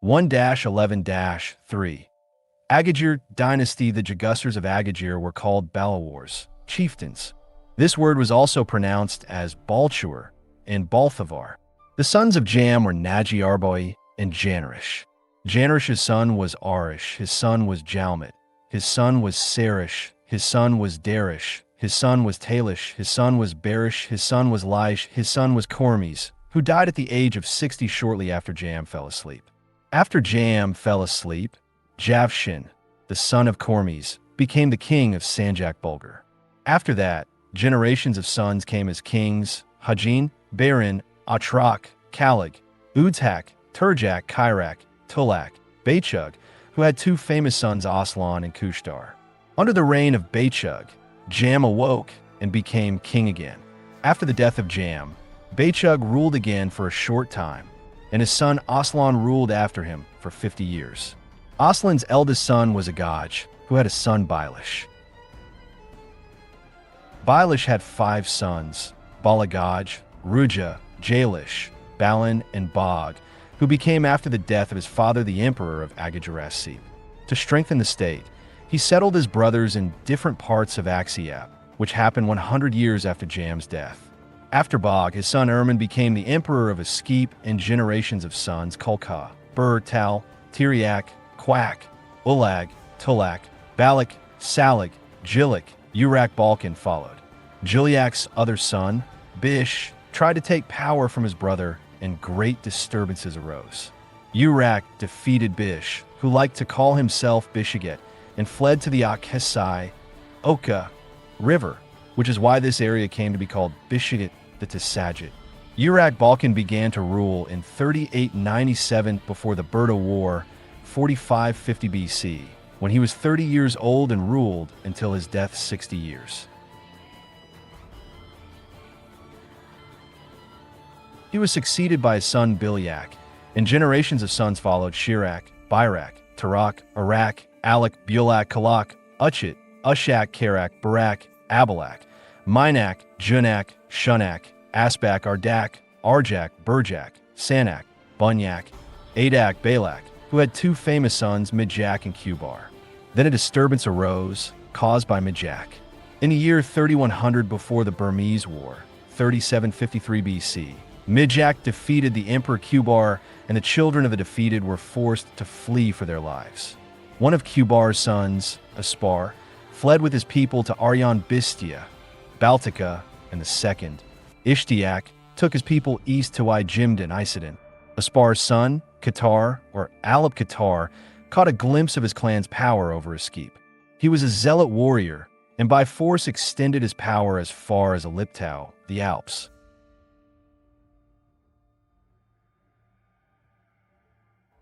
1-11-3. Agajir Dynasty. The Jagussars of Agajir were called Balawars, chieftains. This word was also pronounced as Balchur and Balthavar. The sons of Jam were Naji Arboi and Janarish. Janarish's son was Arish, his son was Jalmat, his son was Sarish, his son was Darish, his son was Talish, his son was Barish, his son was Laish, his son was Kormes, who died at the age of 60 shortly after Jam fell asleep. After Jam fell asleep, Javshin, the son of Kormes, became the king of Sanjak Bulgar. After that, generations of sons came as kings: Hajin, Barin, Atrak, Kalig, Udzhak, Turjak, Kairak, Tulak, Beychug, who had two famous sons Aslan and Kushtar. Under the reign of Beychug, Jam awoke and became king again. After the death of Jam, Beychug ruled again for a short time, and his son Aslan ruled after him for 50 years. Aslan's eldest son was Agaj, who had a son Baelish. Baelish had 5 sons: Balagaj, Ruja, Jalish, Balin, and Bog, who became after the death of his father the emperor of Agajir and Askseep. To strengthen the state, he settled his brothers in different parts of Akseyap, which happened 100 years after Jam's death. After Bog, his son Ermin became the emperor of Eskeep, and generations of sons Kulka, Bur, Tal, Tiriak, Quack, Ulag, Tulak, Balak, Salig, Jilik, Urak Balkan followed. Jiliak's other son, Bish, tried to take power from his brother, and great disturbances arose. Urak defeated Bish, who liked to call himself Bishaget, and fled to the Akhesai, Oka River, which is why this area came to be called Bishaget the Tisajit. Urak Balkan began to rule in 3897 before the Berta War, 4550 BC, when he was 30 years old and ruled until his death 60 years. He was succeeded by his son Bilyak, and generations of sons followed: Shirak, Byrak, Tarak, Arak, Alak, Bulak, Kalak, Uchit, Ushak, Karak, Barak, Abalak, Minak, Junak, Shunak, Asbak, Ardak, Arjak, Burjak, Sanak, Bunyak, Adak, Balak, who had 2 famous sons, Midjak and Kubar. Then a disturbance arose, caused by Midjak. In the year 3100 before the Burmese War, 3753 BC, Midjak defeated the Emperor Kubar, and the children of the defeated were forced to flee for their lives. One of Kubar's sons, Aspar, fled with his people to Aryan Bistia, Baltica, and the second, Ishtiak, took his people east to Ijimdan Isidin. Aspar's son, Qatar, or Alap Qatar, caught a glimpse of his clan's power over Eskeep. He was a zealot warrior, and by force extended his power as far as Aliptau, the Alps.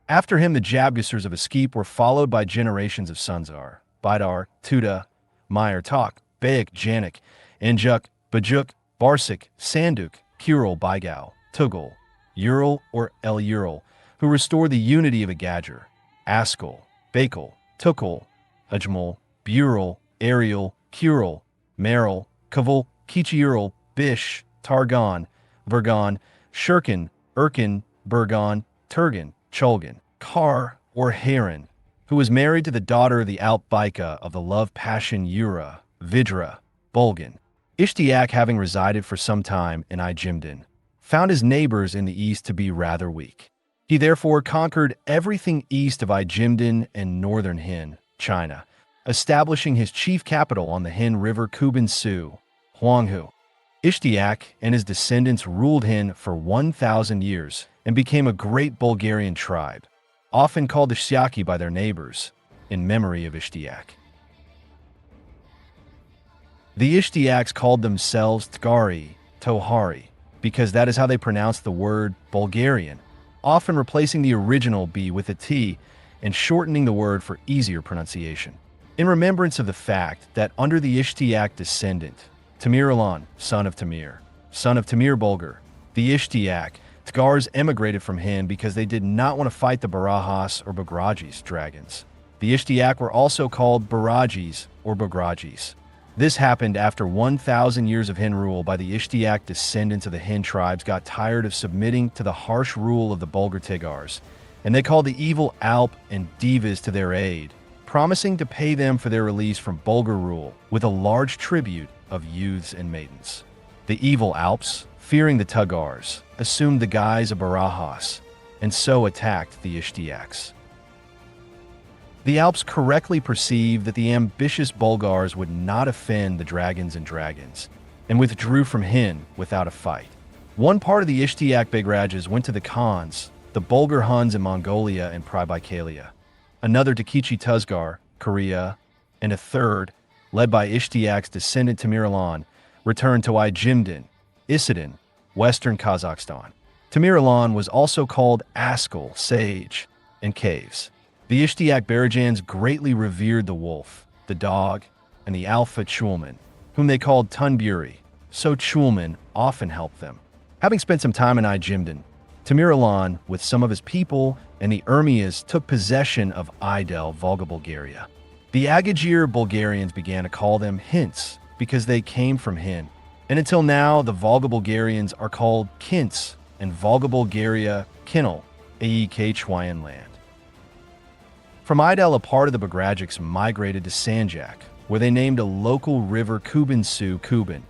After him, the Jagussars of Eskeep were followed by generations of Sunzar, Bidar, Tuda, Meyer Tak, Bayak, Janik, Injuk, Bajuk, Barsik, Sanduk, Kuril, Baigal, Tugul, Ural or El Ural, who restored the unity of Agajir, Askul, Bakal, Tukul, Ajmul, Bural, Ariel, Kuril, Meril, Kavul, Kichiural, Bish, Targon, Vergon, Shurkin, Urkin, Bergon, Turgan, Chulgan, Kar or Heron, who was married to the daughter of the Alp Baika of the love passion Ura, Vidra, Bulgan. Ishtiak, having resided for some time in Ijimdan, found his neighbors in the east to be rather weak. He therefore conquered everything east of Ijimdan and northern Hin, China, establishing his chief capital on the Hin River Kuban Su, Huanghu. Ishtiak and his descendants ruled Hin for 1,000 years and became a great Bulgarian tribe, often called the Ishtiaki by their neighbors, in memory of Ishtiak. The Ishtiaks called themselves Tgari, Tohari, because that is how they pronounced the word Bulgarian, often replacing the original B with a T and shortening the word for easier pronunciation. In remembrance of the fact that under the Ishtiak descendant, Tamir Alan, son of Tamir Bulgar, the Ishtiak, Tgars emigrated from Hin because they did not want to fight the Barahas or Bagrajis dragons. The Ishtiak were also called Barajis or Bagrajis. This happened after 1,000 years of Hin rule by the Ishtiak descendants of the Hin tribes got tired of submitting to the harsh rule of the Bulgar Tigars and they called the evil Alp and Divas to their aid, promising to pay them for their release from Bulgar rule with a large tribute of youths and maidens. The evil Alps, fearing the Tagars, assumed the guise of Barajas, and so attacked the Ishtiaks. The Alps correctly perceived that the ambitious Bulgars would not offend the dragons, and withdrew from Hin without a fight. One part of the Ishtiak Begrajas went to the Khans, the Bulgar Huns in Mongolia and Pribykalia, another to Kichi Tuzgar, Korea, and a third, led by Ishtiak's descendant Tamerlan, returned to Ijimden, Isidin, western Kazakhstan. Tamerlan was also called Askal, sage, and caves. The Ishtiak Bergerjans greatly revered the wolf, the dog, and the alpha Chulman, whom they called Tunburi, so Chulman often helped them. Having spent some time in Ijimden, Tamerlan, with some of his people and the Urmias, took possession of Idel, Volga Bulgaria. The Agajir Bulgarians began to call them Hints because they came from Hin, and until now the Volga Bulgarians are called Kints and Volga Bulgaria Kinel, Aekchwayan land. From Idel, a part of the Begrajiks migrated to Sanjak, where they named a local river Kuban-Su Kuban,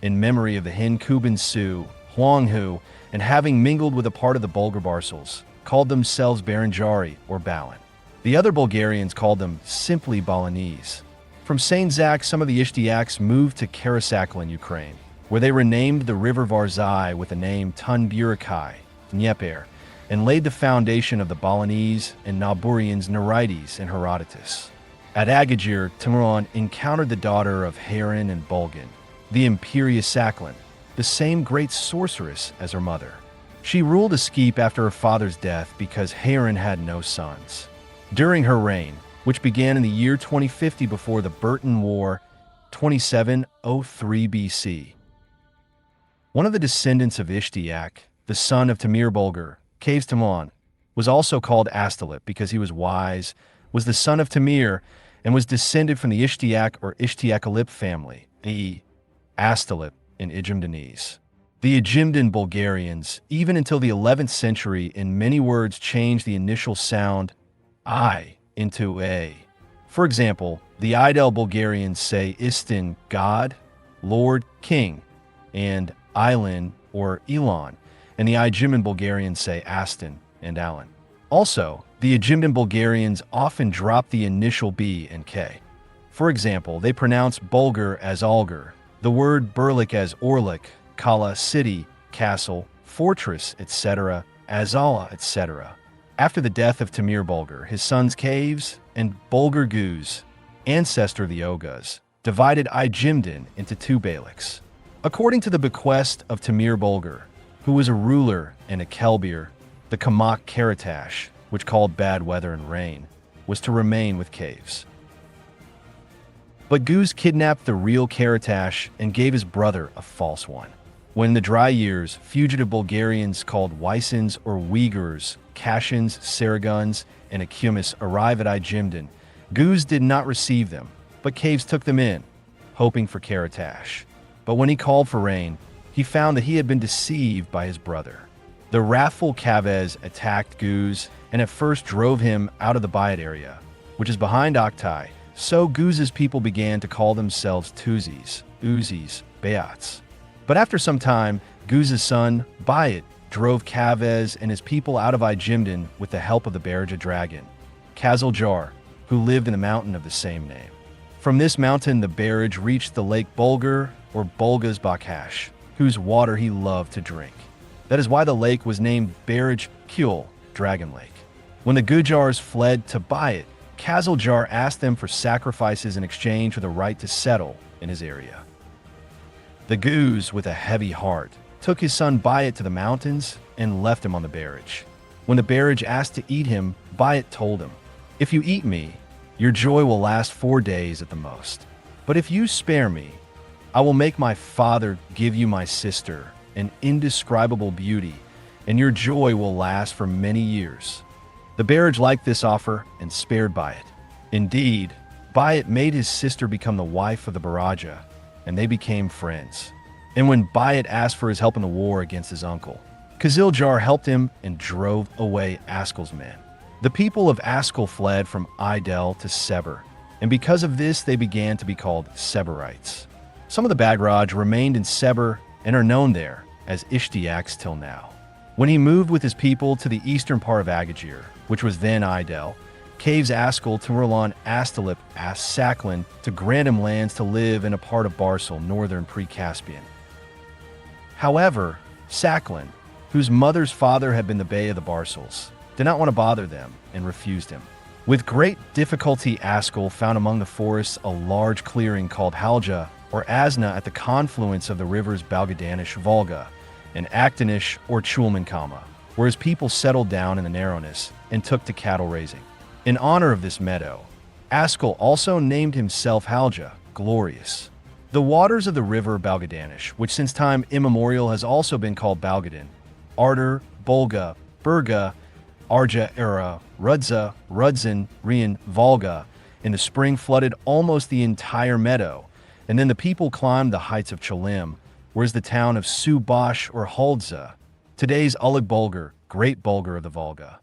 in memory of the Hin Kuban-Su, Huanghu, and having mingled with a part of the Bulgar Barsals, called themselves Baranjari or Balin. The other Bulgarians called them simply Balinese. From Sanjak, some of the Ishtiaks moved to Karasakal in Ukraine, where they renamed the river Varzai with the name Tunburikai, Dnieper, and laid the foundation of the Balinese and Naburians Nerites and Herodotus. At Agajir, Tamerlan encountered the daughter of Haran and Bulgan, the Imperious Saklan, the same great sorceress as her mother. She ruled Eskeep after her father's death because Haran had no sons. During her reign, which began in the year 2050 before the Burton War, 2703 BC, one of the descendants of Ishtiak, the son of Tamir Bulgar, Caves Taman, was also called Astalip because he was wise, was the son of Tamir, and was descended from the Ishtiak or Ishtiakalip family, the Astalip in Ijimdenese. The Ijimden Bulgarians, even until the 11th century, in many words changed the initial sound I into A. For example, the Idel Bulgarians say Istin, God, Lord, King, and Ilin or Elon, and the Ijimden Bulgarians say Aston and Alan. Also, the Ijimden Bulgarians often drop the initial B and K. For example, they pronounce Bulgar as Algar, the word Berlik as Orlik, Kala, city, castle, fortress, etc., Azala, etc. After the death of Tamir Bulgar, his sons Caves and Bulgar Guz, ancestor of the Oghuz, divided Ijimden into two Beyliks. According to the bequest of Tamir Bulgar, who was a ruler and a Kelbir, the Kamak Karatash, which called bad weather and rain, was to remain with Caves. But Guz kidnapped the real Karatash and gave his brother a false one. When in the dry years, fugitive Bulgarians called Wysins or Uyghurs, Kashins, Saraguns, and Akumis arrive at Ijimden, Guz did not receive them, but Caves took them in, hoping for Karatash. But when he called for rain, he found that he had been deceived by his brother. The wrathful Kavez attacked Guz and at first drove him out of the Bayat area, which is behind Aktai. So Guz's people began to call themselves Tuzis, Uzis, Bayats. But after some time, Guz's son, Bayat, drove Kavez and his people out of Ijimden with the help of the Berja dragon, Kazaljar, who lived in the mountain of the same name. From this mountain, the Berj reached the lake Bulgar, or Bulga's Bakash, whose water he loved to drink. That is why the lake was named Berj Kyul, Dragon Lake. When the Gujars fled to Bayat, Kazaljar asked them for sacrifices in exchange for the right to settle in his area. The Guz, with a heavy heart, took his son Bayat to the mountains and left him on the Berj. When the Berj asked to eat him, Bayat told him, "If you eat me, your joy will last 4 days at the most. But if you spare me, I will make my father give you my sister, an indescribable beauty, and your joy will last for many years." The Berj liked this offer and spared Bayat. Indeed, Bayat made his sister become the wife of the Baraja, and they became friends. And when Bayat asked for his help in the war against his uncle, Kiziljar helped him and drove away Askel's men. The people of Askel fled from Idel to Seber, and because of this they began to be called Seberites. Some of the Bagraj remained in Seber and are known there as Ishtiaks till now. When he moved with his people to the eastern part of Agajir, which was then Idel, caves Askel to Merlon Astalip asked Saklan to grant him lands to live in a part of Barsel, northern pre-Caspian. However, Saklan, whose mother's father had been the Bey of the Barsels, did not want to bother them and refused him. With great difficulty, Askel found among the forests a large clearing called Halja or Asna at the confluence of the rivers Balgadanish Volga and Aktanish or Chulmankama, where his people settled down in the narrowness and took to cattle raising. In honor of this meadow, Askel also named himself Halja, glorious. The waters of the river Balgadanish, which since time immemorial has also been called Balgadin, Ardor, Bolga, Berga, Arja Era, Rudza, Rudzin, Rian, Volga, in the spring flooded almost the entire meadow, and then the people climbed the heights of Chalim, whereas the town of Subash or Holdza, today's Ulig Bulgar, Great Bulgar of the Volga.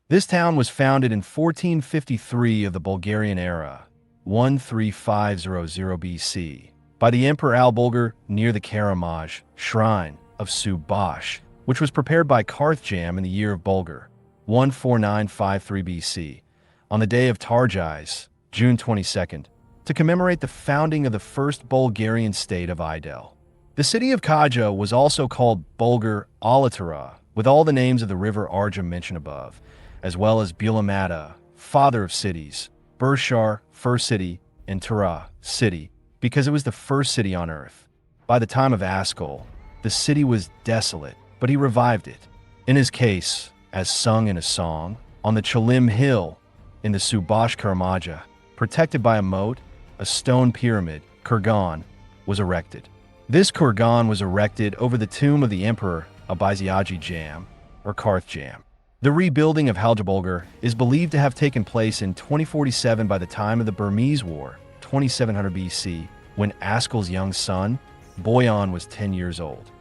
This town was founded in 1453 of the Bulgarian era, 13500 BC, by the Emperor Al-Bulgar near the Karamaj shrine of Subash, which was prepared by Karthjam in the year of Bulgar, 14953 BC, on the day of Tarjais, June 22nd, to commemorate the founding of the first Bulgarian state of Idel. The city of Kaja was also called Bulgar Alatara, with all the names of the river Arja mentioned above, as well as Bulamata, father of cities, Burshar, first city, and Tara, city, because it was the first city on earth. By the time of Askel, the city was desolate, but he revived it. In his case, as sung in a song, on the Chalim hill in the Subash Karamaja, protected by a moat, a stone pyramid, kurgan, was erected. This kurgan was erected over the tomb of the emperor Abizajam, or Karthjam. The rebuilding of Haljabulgar is believed to have taken place in 2047 by the time of the Burmese War, 2700 BC, when Askel's young son, Boyan, was 10 years old.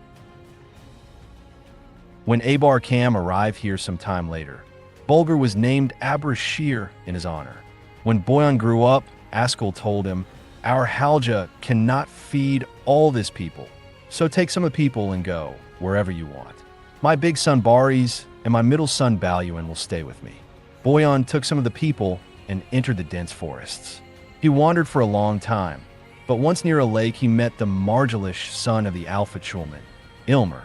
When Abar Kam arrived here some time later, Bulgar was named Abrashir in his honor. When Boyan grew up, Askel told him, "Our Halja cannot feed all this people, so take some of the people and go wherever you want. My big son Baris and my middle son Baluan will stay with me." Boyan took some of the people and entered the dense forests. He wandered for a long time, but once near a lake he met the Marjalish son of the Alpha Chulman, Ilmer.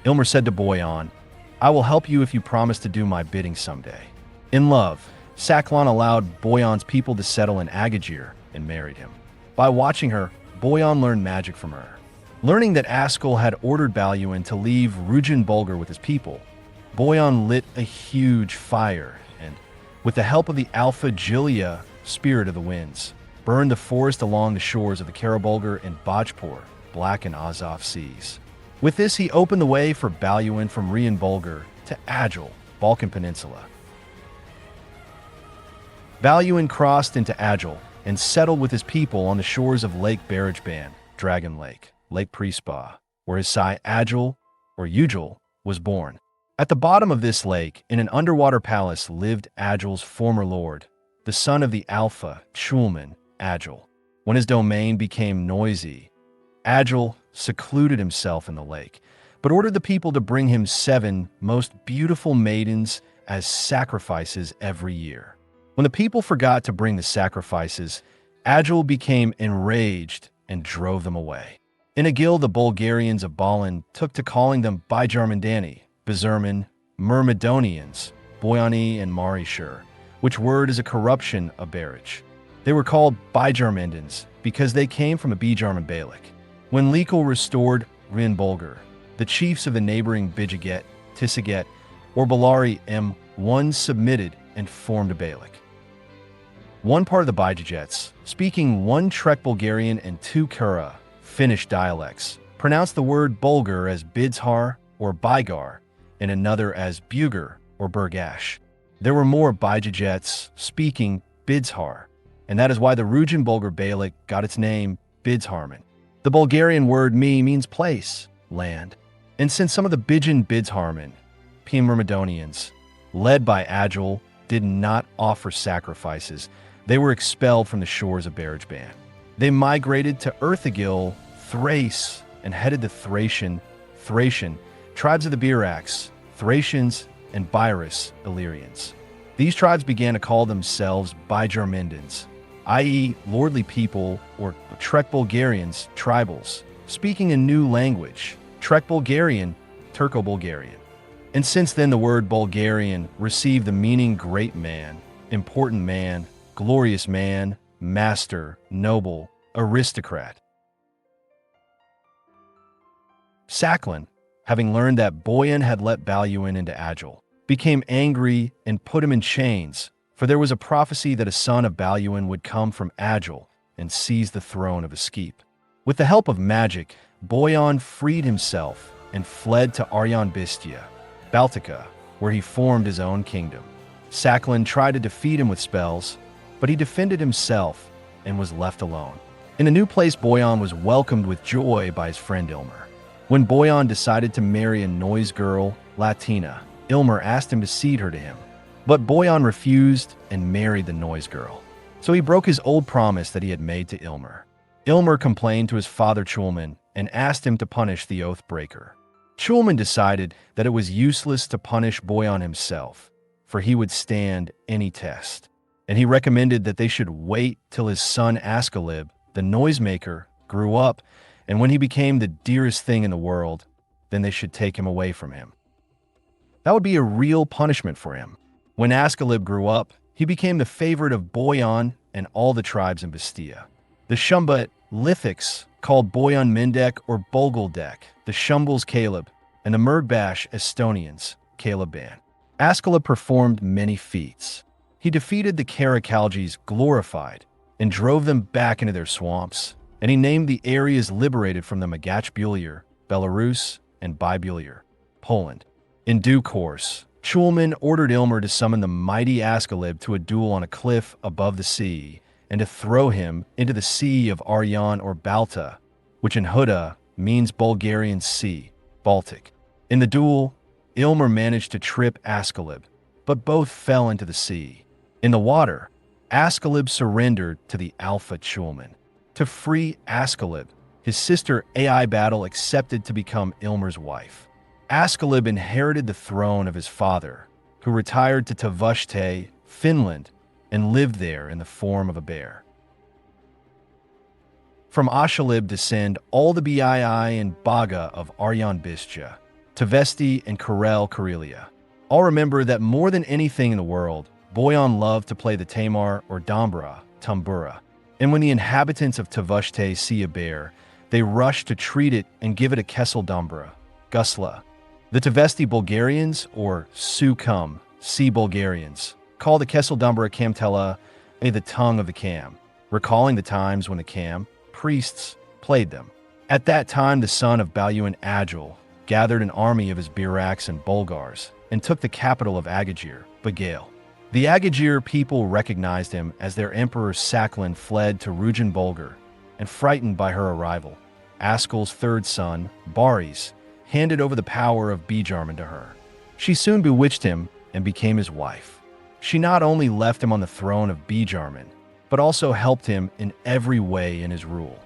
Ilmer said to Boyan, "I will help you if you promise to do my bidding someday." In love, Saklan allowed Boyan's people to settle in Agajir and married him. By watching her, Boyan learned magic from her. Learning that Askel had ordered Baluan to leave Rujan Bulgar with his people, Boyan lit a huge fire and, with the help of the Alpha Gilia, spirit of the winds, burned the forest along the shores of the Karabulgar and Bajpur, Black and Azov seas. With this, he opened the way for Baluan from Rian Bulgar to Agil, Balkan Peninsula. Baluan crossed into Agil and settled with his people on the shores of Lake Barajban, Dragon Lake, Lake Prispa, where his Sai Agil, or Ujil, was born. At the bottom of this lake, in an underwater palace, lived Agil's former lord, the son of the Alpha, Chulman, Agil. When his domain became noisy, Agil secluded himself in the lake, but ordered the people to bring him 7 most beautiful maidens as sacrifices every year. When the people forgot to bring the sacrifices, Agil became enraged and drove them away. In Agil, the Bulgarians of Balin took to calling them Byjarmandani, Bizerman, Myrmidonians, Boyani, and Marishur, which word is a corruption of Baraj. They were called Byjarmandans because they came from a Byjarman Beylik. When Likul restored Rin Bulgar, the chiefs of the neighboring Bijaget, Tisaget, or Balari M1 submitted and formed a Beylik. One part of the Bijagets, speaking 1 Trek Bulgarian and 2 Kura, Finnish dialects, pronounced the word Bulgar as Bidzhar or Bygar, and another as Bugar or Burgash. There were more Bijagets speaking Bidzhar, and that is why the Rujan Bulgar Beylik got its name Bidzharman. The Bulgarian word mi means place, land. And since some of the Bidzharman, Myrmidonians, led by Agil, did not offer sacrifices, they were expelled from the shores of Bergersen. They migrated to Erthagil, Thrace, and headed the Thracian tribes of the Biracs, Thracians, and Birus Illyrians. These tribes began to call themselves Byzarmindans, i.e. lordly people, or Trek Bulgarians, tribals, speaking a new language, Trek Bulgarian, Turco-Bulgarian. And since then the word Bulgarian received the meaning great man, important man, glorious man, master, noble, aristocrat. Sakhalin, having learned that Boyan had let Baluin into Agil, became angry and put him in chains, for there was a prophecy that a son of Baluin would come from Agil and seize the throne of Eskeep. With the help of magic, Boyan freed himself and fled to Aryan-Bistia, Baltica, where he formed his own kingdom. Sakhalin tried to defeat him with spells, but he defended himself and was left alone. In a new place, Boyan was welcomed with joy by his friend Ilmer. When Boyan decided to marry a noise girl, Latina, Ilmer asked him to cede her to him. But Boyan refused and married the noise girl. So he broke his old promise that he had made to Ilmer. Ilmer complained to his father Chulman and asked him to punish the oath breaker. Chulman decided that it was useless to punish Boyan himself, for he would stand any test. And he recommended that they should wait till his son Askelib, the noisemaker, grew up, and when he became the dearest thing in the world, then they should take him away from him. That would be a real punishment for him. When Askelib grew up, he became the favorite of Boyan and all the tribes in Bastia. The Shumbat Lithics called Boyan Mindek or Bulgaldek, the Shumbuls Caleb, and the Murgbash Estonians, Caleban. Askelib performed many feats. He defeated the Karakalgis glorified and drove them back into their swamps, and he named the areas liberated from them Agajbulir, Belarus, and Bybulir, Poland. In due course, Chulman ordered Ilmer to summon the mighty Askelib to a duel on a cliff above the sea and to throw him into the Sea of Aryan or Balta, which in Huda means Bulgarian sea, Baltic. In the duel, Ilmer managed to trip Askelib, but both fell into the sea. In the water, Askelib surrendered to the Alpha Chulman. To free Askelib, his sister Ai Battle accepted to become Ilmer's wife. Askelib inherited the throne of his father, who retired to Tavashte, Finland, and lived there in the form of a bear. From Askelib descend all the Bii and Baga of Aryan-Bistia, Tavesti and Karelia. All remember that more than anything in the world, Boyan loved to play the tamar or dambra, tambura. And when the inhabitants of Tavashte see a bear, they rush to treat it and give it a kessel dambra, gusla. The Tavesti Bulgarians, or Sukum, Sea Bulgarians, call the kessel dambra kamtela, the tongue of the Kam, recalling the times when the Kam, priests, played them. At that time, the son of Baluin Agil gathered an army of his Biraks and Bulgars and took the capital of Agajir, Bagale. The Agajir people recognized him as their emperor. Sakhalin fled to Rujan Bulgar, and frightened by her arrival, Askel's third son, Baris, handed over the power of Byzantium to her. She soon bewitched him and became his wife. She not only left him on the throne of Byzantium, but also helped him in every way in his rule.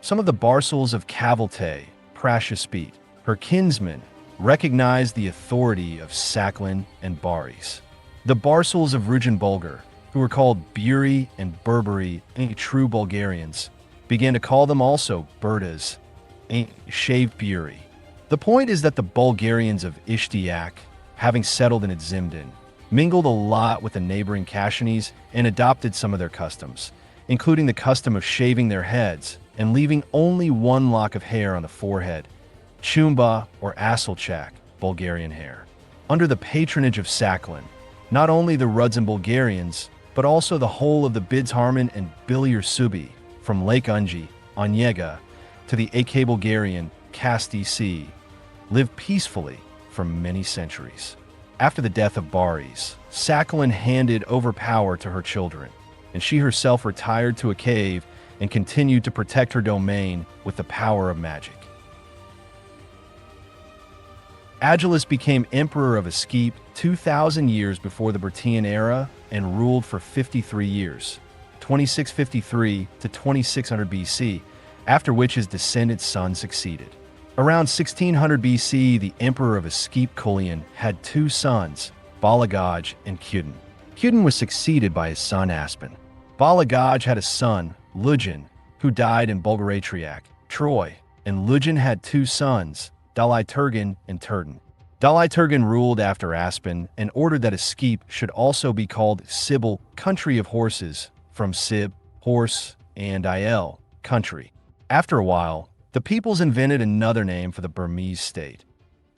Some of the Barsals of Cavalte, Prashaspet, her kinsmen, recognized the authority of Sakhalin and Baris. The Barsals of Rujan Bulgar, who were called Buri and Berberi, true Bulgarians, began to call them also Burdas, shaved Buri. The point is that the Bulgarians of Ishtiak, having settled in Zimdan, mingled a lot with the neighboring Kashanis and adopted some of their customs, including the custom of shaving their heads and leaving only one lock of hair on the forehead, chumba or asalchak, Bulgarian hair. Under the patronage of Sakhalin, not only the Rudzin Bulgarians, but also the whole of the Bidzharman and Bilir Subi, from Lake Unji, Onyega, to the AK Bulgarian Kasti Sea, lived peacefully for many centuries. After the death of Baris, Sakhalin handed over power to her children, and she herself retired to a cave and continued to protect her domain with the power of magic. Agilus became emperor of Eskeep 2,000 years before the Bertian era and ruled for 53 years, 2653 to 2600 BC, after which his descendant's son succeeded. Around 1600 BC, the emperor of Eskeep Kulian had two sons, Balagaj and Kudin. Kudin was succeeded by his son Aspin. Balagaj had a son, Lujan, who died in Bulgarian, Troy, and Lujan had two sons, Daliturgan and Turdan. Daliturgan ruled after Aspin and ordered that Eskeep should also be called Sibyl, country of horses, from Sib, horse, and Idel, country. After a while, the peoples invented another name for the Burmese state,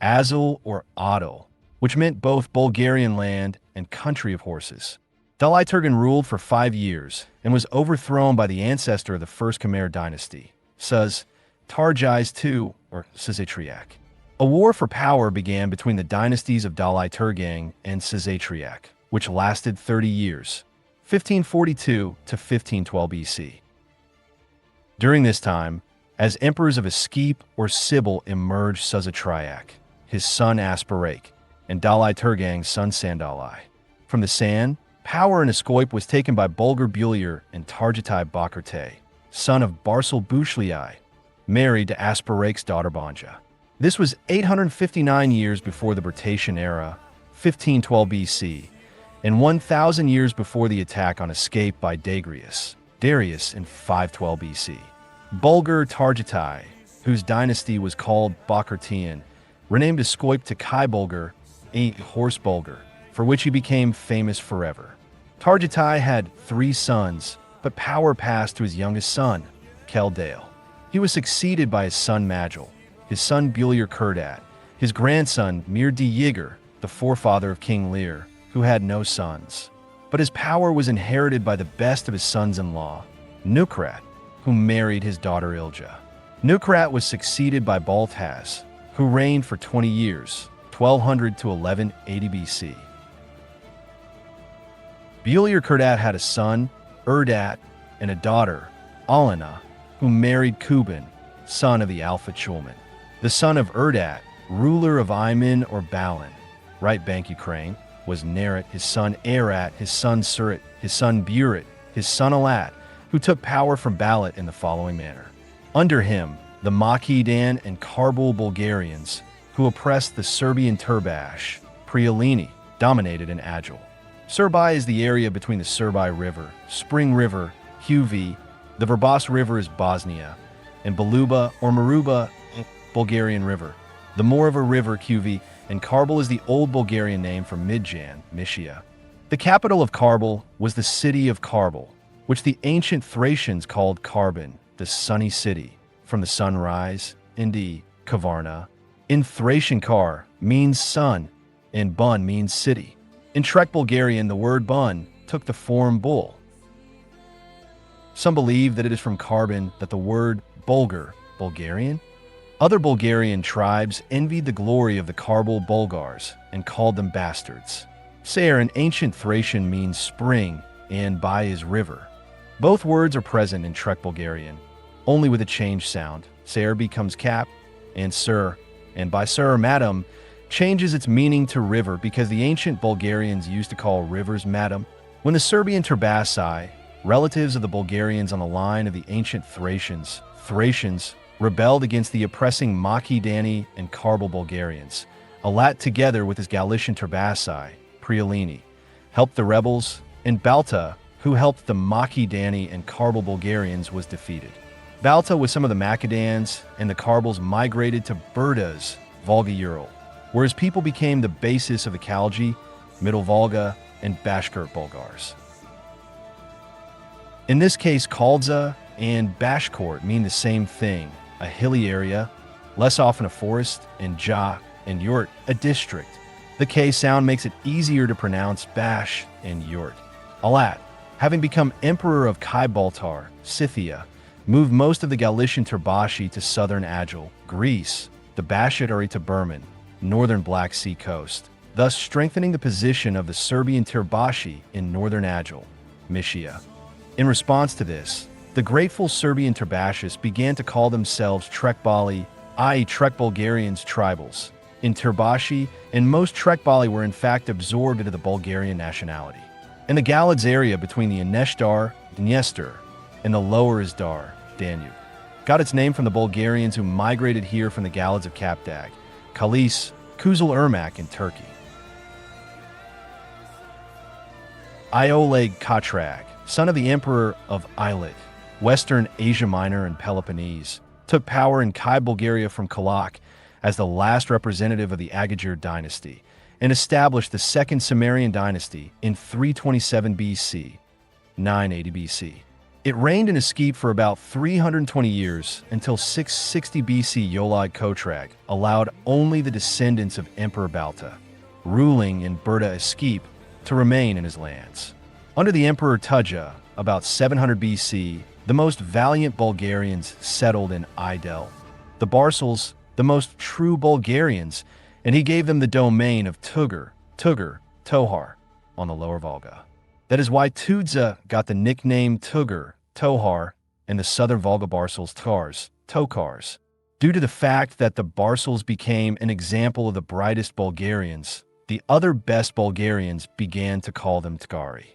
Azul or Adel, which meant both Bulgarian land and country of horses. Daliturgan ruled for 5 years and was overthrown by the ancestor of the first Khmer dynasty, Suz Tarjais II, or Ishtiak. A war for power began between the dynasties of Daliturgan and Ishtiak, which lasted 30 years, 1542 to 1512 BC. During this time, as emperors of Eskeep or Sibyl emerged Suzatriak, his son Asparak, and Daliturgang's son Sandalai. From the San, power in Eskeip was taken by Bulgar Buliar and Tarjatai Bakarte, son of Barsal Bushliai, married to Asparak's daughter Banja. This was 859 years before the Bertatian era, 1512 BC, and 1,000 years before the attack on Eskeip by Darius in 512 BC. Bulgar Tarjatai, whose dynasty was called Bakartian, renamed Eskeip to Kai Bulgar, a horse Bulgar, for which he became famous forever. Tarjatai had 3 sons, but power passed to his youngest son, Keldale. He was succeeded by his son Majel, his son Buliar Kurdat, his grandson Mir D. Yigar, the forefather of King Lear, who had no sons. But his power was inherited by the best of his sons-in-law, Nukrat, who married his daughter Ilja. Nukrat was succeeded by Balthaz, who reigned for 20 years, 1200 to 1180 BC. Buliar Kurdat had a son, Urdat, and a daughter, Alana, who married Kuban, son of the Alpha Chulman. The son of Urdat, ruler of Iman or Balin, right bank Ukraine, was Nerit, his son Arat, his son Surit, his son Burit, his son Alat, who took power from Balat in the following manner. Under him, the Makidan and Karbul Bulgarians, who oppressed the Serbian Turbash, Prialini, dominated in Agil. Serbai is the area between the Serbai River, Spring River, Huvi, the Verbas River is Bosnia, and Baluba or Maruba, Bulgarian River. The Morava River, Huvi, and Karbul is the old Bulgarian name for Midjan, Mysia. The capital of Karbul was the city of Karbul, which the ancient Thracians called Karbon, the sunny city, from the sunrise, Indi, Kavarna. In Thracian, Kar means sun, and Bun means city. In Trek Bulgarian, the word Bun took the form bull. Some believe that it is from Karbon that the word Bulgar, Bulgarian. Other Bulgarian tribes envied the glory of the Karbul Bulgars and called them bastards. Saer in ancient Thracian means spring, and by is river. Both words are present in Trek Bulgarian, only with a changed sound. Saer becomes cap, and sir, and by sir, madam, changes its meaning to river because the ancient Bulgarians used to call rivers madam. When the Serbian Turbasai, relatives of the Bulgarians on the line of the ancient Thracians, rebelled against the oppressing Makidani and Karbul Bulgarians, Alat together with his Galician Turbasai, Prialini, helped the rebels, and Balta, who helped the Makidani and Karbul Bulgarians, was defeated. Balta with some of the Macedans and the Karbuls migrated to Burdas, Volga-Ural, where his people became the basis of the Khalji, Middle Volga, and Bashkir Bulgars. In this case, Kaldza and Bashkort mean the same thing, a hilly area, less often a forest, and Ja and Yurt, a district. The K sound makes it easier to pronounce Bash and Yurt. Alat, having become emperor of Kai-Baltar, Scythia, moved most of the Galician Turbashi to southern Agil, Greece, the Bashkiri to Burman, northern Black Sea coast, thus strengthening the position of the Serbian Turbashi in northern Agil, Mysia. In response to this, the grateful Serbian Turbashis began to call themselves Trek Bali, i.e. Trek Bulgarians tribals, in Turbashi, and most Trekbali were in fact absorbed into the Bulgarian nationality. In the Galids area between the Ineshdar, Dniester, and the lower Isdar, Danube, got its name from the Bulgarians who migrated here from the Galids of Kapdag, Kalis, Kuzul Irmak in Turkey. Ioleg Katrag, son of the Emperor of Ilit, Western Asia Minor and Peloponnese, took power in Kai Bulgaria from Kalak as the last representative of the Agajir dynasty and established the Second Sarmatian dynasty in 327 BC, 980 BC. It reigned in Eskeep for about 320 years until 660 BC Yolag Kotrag allowed only the descendants of Emperor Balta, ruling in Burda Eskeep, to remain in his lands. Under the Emperor Tuja, about 700 BC, the most valiant Bulgarians settled in Idel, the Barsals, the most true Bulgarians, and he gave them the domain of Tugar, Tohar, on the lower Volga. That is why Tudza got the nickname Tugar, Tohar, and the southern Volga Barsals Tokars. Due to the fact that the Barsals became an example of the brightest Bulgarians, the other best Bulgarians began to call them Tagari.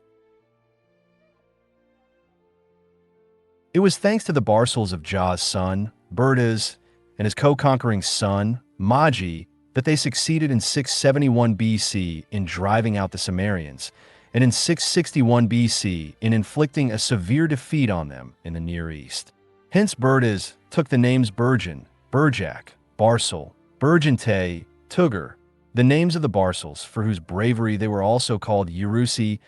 It was thanks to the Barsals of Ja's son, Berdas, and his co-conquering son, Magi, that they succeeded in 671 BC in driving out the Sarmatians, and in 661 BC in inflicting a severe defeat on them in the Near East. Hence Berdas took the names Bergen, Berjak, Barsal, Bergente, Tugar, the names of the Barsals, for whose bravery they were also called Urusi,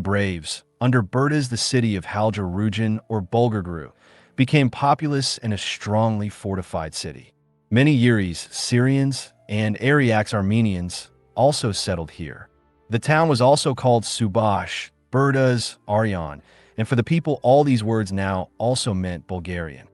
Braves. Under Berdas, the city of Haljar-Rujan or Bulgargru became populous and a strongly fortified city. Many Uris, Syrians, and Ariaks Armenians also settled here. The town was also called Subash, Berdas, Aryan, and for the people all these words now also meant Bulgarian.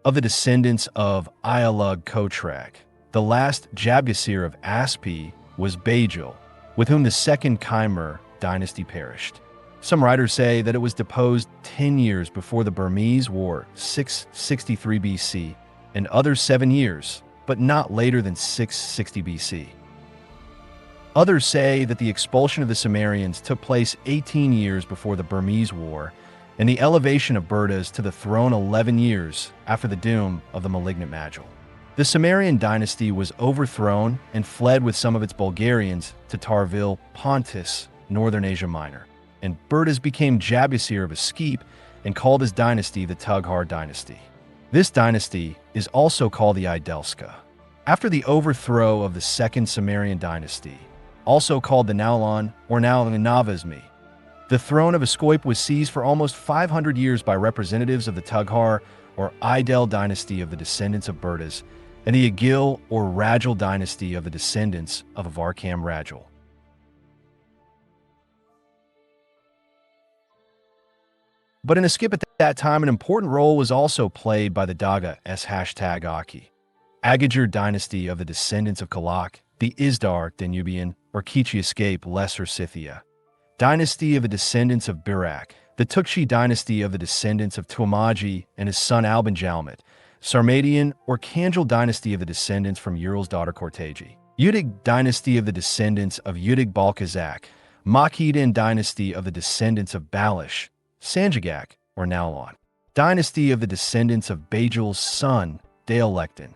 Of the descendants of Ialug Kotrag, the last Jabgasir of Aspi was Bajil, with whom the second Khmer dynasty perished. Some writers say that it was deposed 10 years before the Burmese War, 663 BC, and others 7 years, but not later than 660 BC. Others say that the expulsion of the Sarmatians took place 18 years before the Burmese War, and the elevation of Berdas to the throne 11 years after the doom of the malignant Majul. The Sarmatian dynasty was overthrown and fled with some of its Bulgarians to Tarvil, Pontus, northern Asia Minor, and Berdas became Jabgasir of Eskeep and called his dynasty the Tagar dynasty. This dynasty is also called the Idelska. After the overthrow of the Second Sarmatian dynasty, also called the Naulan or now the Navazmi, the throne of Eskeep was seized for almost 500 years by representatives of the Tagar or Idel dynasty of the descendants of Berdas, and the Agil or Rajul dynasty of the descendants of Avarkam Rajul. But in Eskeep at that time, an important role was also played by the Daga #Aki, Agajir dynasty of the descendants of Kalak, the Isdar Danubian or Kichi Eskeep Lesser Scythia, dynasty of the descendants of Birak, the Tukshi dynasty of the descendants of Tuamaji and his son Alban Jalmat, Sarmatian or Kanjal dynasty of the descendants from Ural's daughter Korteji, Udig dynasty of the descendants of Udig Balkazak, Makhidan dynasty of the descendants of Balish, Sanjagak, or Naulon, dynasty of the descendants of Bajil's son, Daelektin.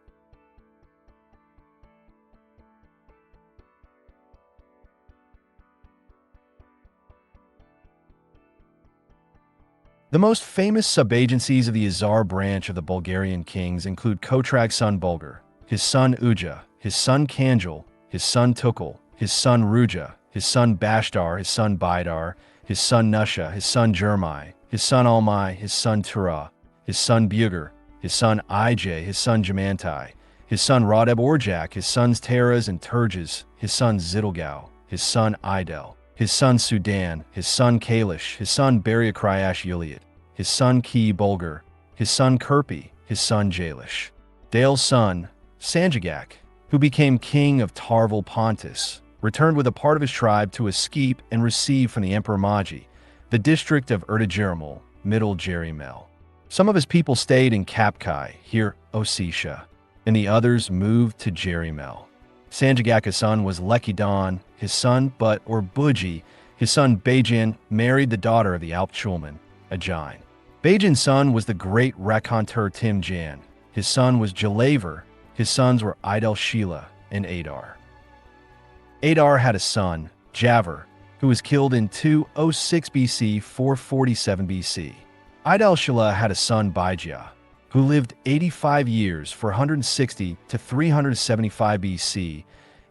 The most famous subagencies of the Azar branch of the Bulgarian kings include Kotrag's son Bulgar, his son Uja, his son Kanjal, his son Tukul, his son Ruja, his son Bashdar, his son Baidar, his son Nusha, his son Jermai, his son Almai, his son Tura, his son Bugar, his son Ij, his son Jamantai, his son Radeb Orjak, his sons Taras and Turges, his son Zidilgau, his son Idel, his son Sudan, his son Kalish, his son Bariakryash Yuliad, his son Ki Bulgar, his son Kirpi, his son Jalish. Dale's son, Sanjagak, who became king of Tarvel Pontus, returned with a part of his tribe to Eskeep and received from the Emperor Magi the district of Erdajirimel, Middle Jerimel. Some of his people stayed in Kapkai, here Ossetia, and the others moved to Jerimel. Sanjigaka's son was Lekidon, his son, Buji. His son Bajan married the daughter of the Alp Chulman, Ajain. Bajan's son was the great raconteur Tim Jan. His son was Jalaver. His sons were Idel Sheila and Adar. Adar had a son, Javer, who was killed in 206 BC, 447 BC. Idel Sheila had a son, Bijia, who lived 85 years, 460 to 375 BC,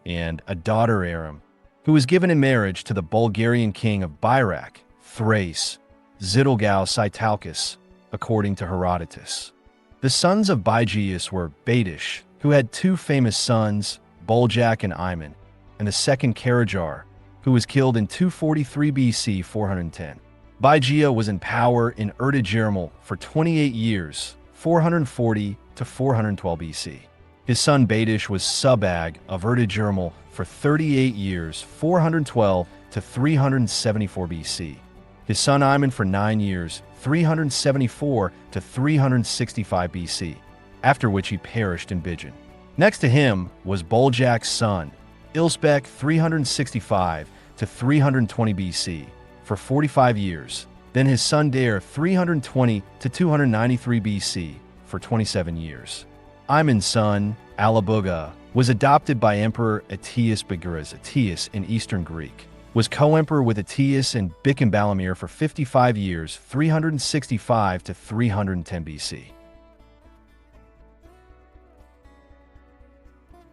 and a daughter, Aram, who was given in marriage to the Bulgarian king of Byrak, Thrace, Zidilgau Sitalkus, according to Herodotus. The sons of Bygius were Badish, who had two famous sons, Boljak and Iman, and the second Karajar, who was killed in 243 BC, 410. Bygia was in power in Erdejermal for 28 years, 440 to 412 BC. His son Badish was Subag of Erdejermal for 38 years, 412 to 374 BC. His son Iman for 9 years, 374 to 365 BC, after which he perished in Bijan. Next to him was Boljak's son, Ilsbek, 365 to 320 BC, for 45 years. Then his son Dare, 320 to 293 BC, for 27 years. Iman's son, Alabuga, was adopted by Emperor Aetius Baguras. Aetius, in Eastern Greek, was co-emperor with Aetius and Bican for 55 years, 365 to 310 BC.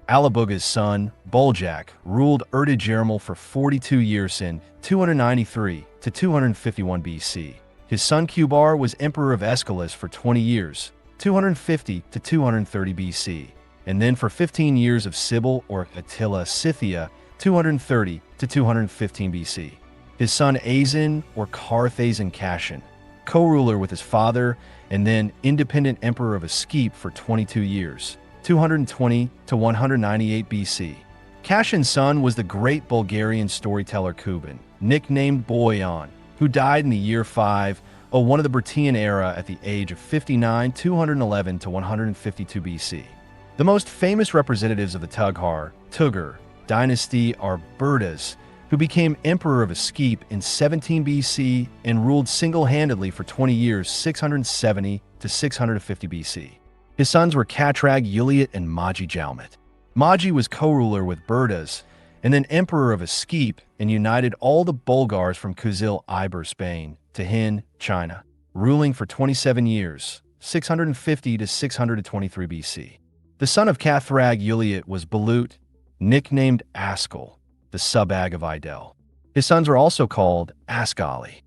Alabuga's son, Boljak, ruled Erdejermal for 42 years in 293 to 251 BC. His son Kubar was emperor of Aeschylus for 20 years, 250 to 230 BC, and then for 15 years of Sibyl or Attila Scythia, 230 to 215 BC. His son Azin or Carthazin Cashin, co-ruler with his father, and then independent emperor of Eskeep for 22 years, 220 to 198 BC. Cashin's son was the great Bulgarian storyteller Kuban, nicknamed Boyan, who died in the year 501 of the Bruttian era at the age of 59, 211 to 152 BC. The most famous representatives of the Tagar dynasty are Berdas, who became emperor of Eskeep in 17 BC and ruled single-handedly for 20 years, 670 to 650 BC. His sons were Katrag Uliat and Maji Jalmat. Maji was co-ruler with Berdas and then emperor of Eskeep and united all the Bulgars from Kuzil Iber, Spain, to Hin, China, ruling for 27 years, 650 to 623 BC. The son of Kathrag Uliat was Balut, nicknamed Askel, the subag of Idel. His sons were also called Asgali.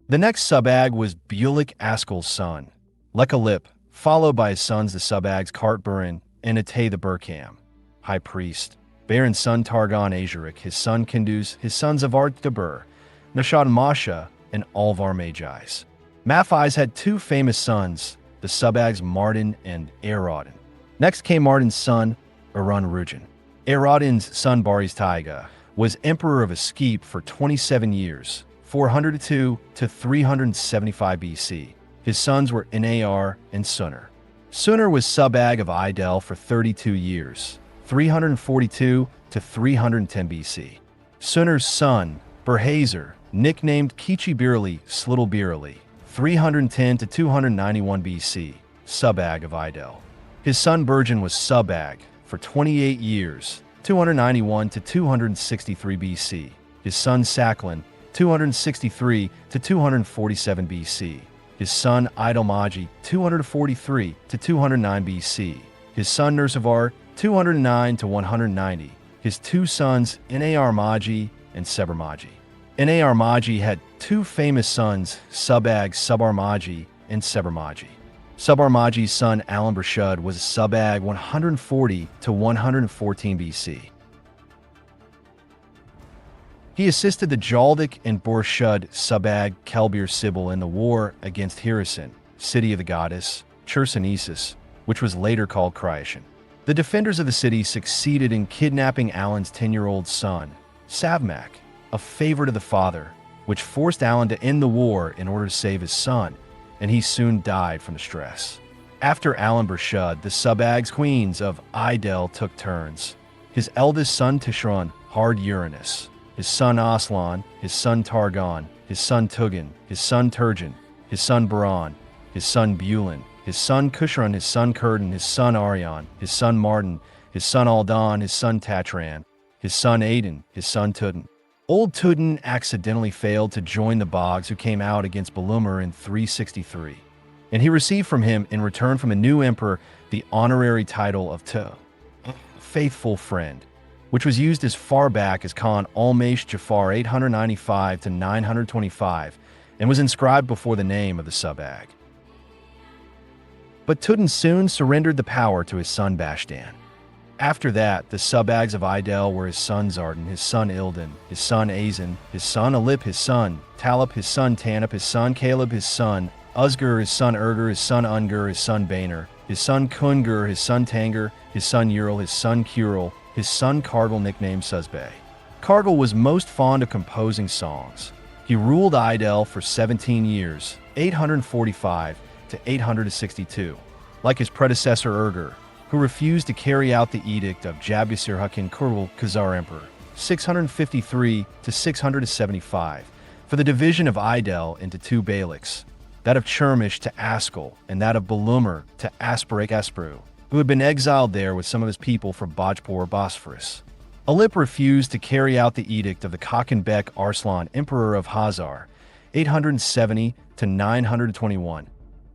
The next subag was Bulik Askel's son, Lekalip, followed by his sons the subags Kartburin and Atay the Burkam, high priest, Baron's son Targon Azurik, his son Kinduz, his sons Avar Dabur, Nashad Masha, and Alvar Magis. Maphis had two famous sons, the subags Martin and Aerodin. Next came Martin's son, Arun Rujan. Aerodin's son Baris Taiga was emperor of Eskeep for 27 years, 402 to 375 BC. His sons were Inaar and Sunar. Sunar was subag of Idel for 32 years, 342 to 310 BC. Sunar's son, Berhazer, nicknamed Kichi Birli, Slittle Birli, 310 to 291 BC, subag of Idel. His son Bergen was subag for 28 years, 291 to 263 BC. His son Saklin, 263 to 247 BC. His son Idelmaji, 243 to 209 BC. His son Nursavar, 209 to 190. His two sons Inaar Maji and Sebarmaji. Inaar Maji had two famous sons, Subag Subarmaji and Sebarmaji. Subarmaji's son Alan Bershud was subag 140 to 114 BC. He assisted the Jaldic and Borshud subag Kelbir Sibyl in the war against Hirasin, city of the goddess, Chersonesus, which was later called Kryashin. The defenders of the city succeeded in kidnapping Alan's 10-year-old son, Savmak, a favorite of the father, which forced Alan to end the war in order to save his son, and he soon died from the stress. After Alan-Bershud, the Subags queens of Idel took turns. His eldest son Tishran hard Uranus, his son Aslan, his son Targon, his son Tugan, his son Turjan, his son Baran, his son Bulin, his son Kushran, his son Kurdan, his son Aryan, his son Martin, his son Aldan, his son Tatran, his son Aden, his son Tudun. Old Tudun accidentally failed to join the Bogs who came out against Balumir in 363, and he received from him, in return from a new emperor, the honorary title of faithful friend, which was used as far back as Khan Almash Jafar 895 to 925, and was inscribed before the name of the Subag. But Tudun soon surrendered the power to his son Bashdan. After that, the Subags of Idel were his son Zardan, his son Ildan, his son Azan, his son Alip, his son Talip, his son Tanip, his son Caleb, his son Uzgur, his son Urgur, his son Ungur, his son Baner, his son Kungur, his son Tangur, his son Ural, his son Kuril, his son Kargal, nicknamed Suzbay. Kargal was most fond of composing songs. He ruled Idel for 17 years, 845 to 862, like his predecessor Urgur, who refused to carry out the edict of Jabusir Hakin Kurul Khazar Emperor, 653 to 675, for the division of Idel into two Beyliks, that of Chermish to Askell and that of Balumir to Asparek Espru, who had been exiled there with some of his people from Bajpur Bosphorus. Alip refused to carry out the edict of the Kakenbek Arslan, Emperor of Hazar, 870 to 921,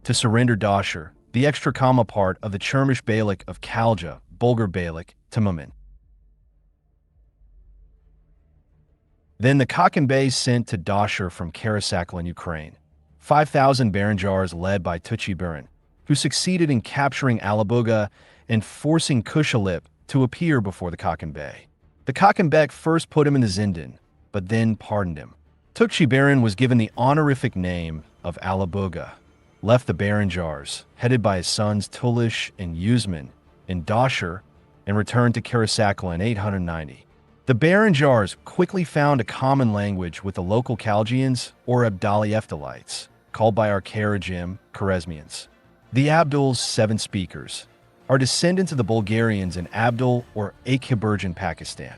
to surrender Dashur, the extra Kama part of the Chermish Beylik of Kalja, Bulgar Beylik, to Mumin. Then the Kakenbey sent to Dashur from Karasakal in Ukraine 5,000 Baranjars led by Tuchi Baran, who succeeded in capturing Alabuga and forcing Kushalip to appear before the Kakenbey. The Kakenbek first put him in the Zindan, but then pardoned him. Tuchi Baran was given the honorific name of Alabuga, left the Baranjars, headed by his sons Tulish and Yuzman, in Dashur, and returned to Karasakal in 890. The Baranjars quickly found a common language with the local Chaldeans or Abdali Eftalites, called by our Karajim Khwarezmians. The Abduls, 7 speakers, are descendants of the Bulgarians in Abdul or Akeburjan, Pakistan,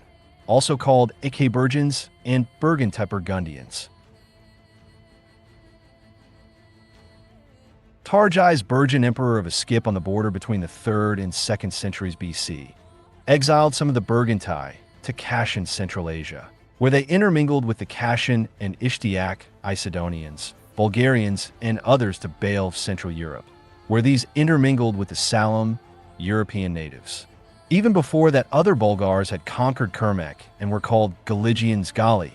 also called Akeburjans and Burgundians. Tarjai's Burjan emperor of Eskeep on the border between the 3rd and 2nd centuries BC, exiled some of the Burguntai to Kashan, Central Asia, where they intermingled with the Kashan and Ishtiak Isidonians, Bulgarians, and others to Baal of Central Europe, where these intermingled with the Salam, European natives. Even before that, other Bulgars had conquered Kermek and were called Galigians Gali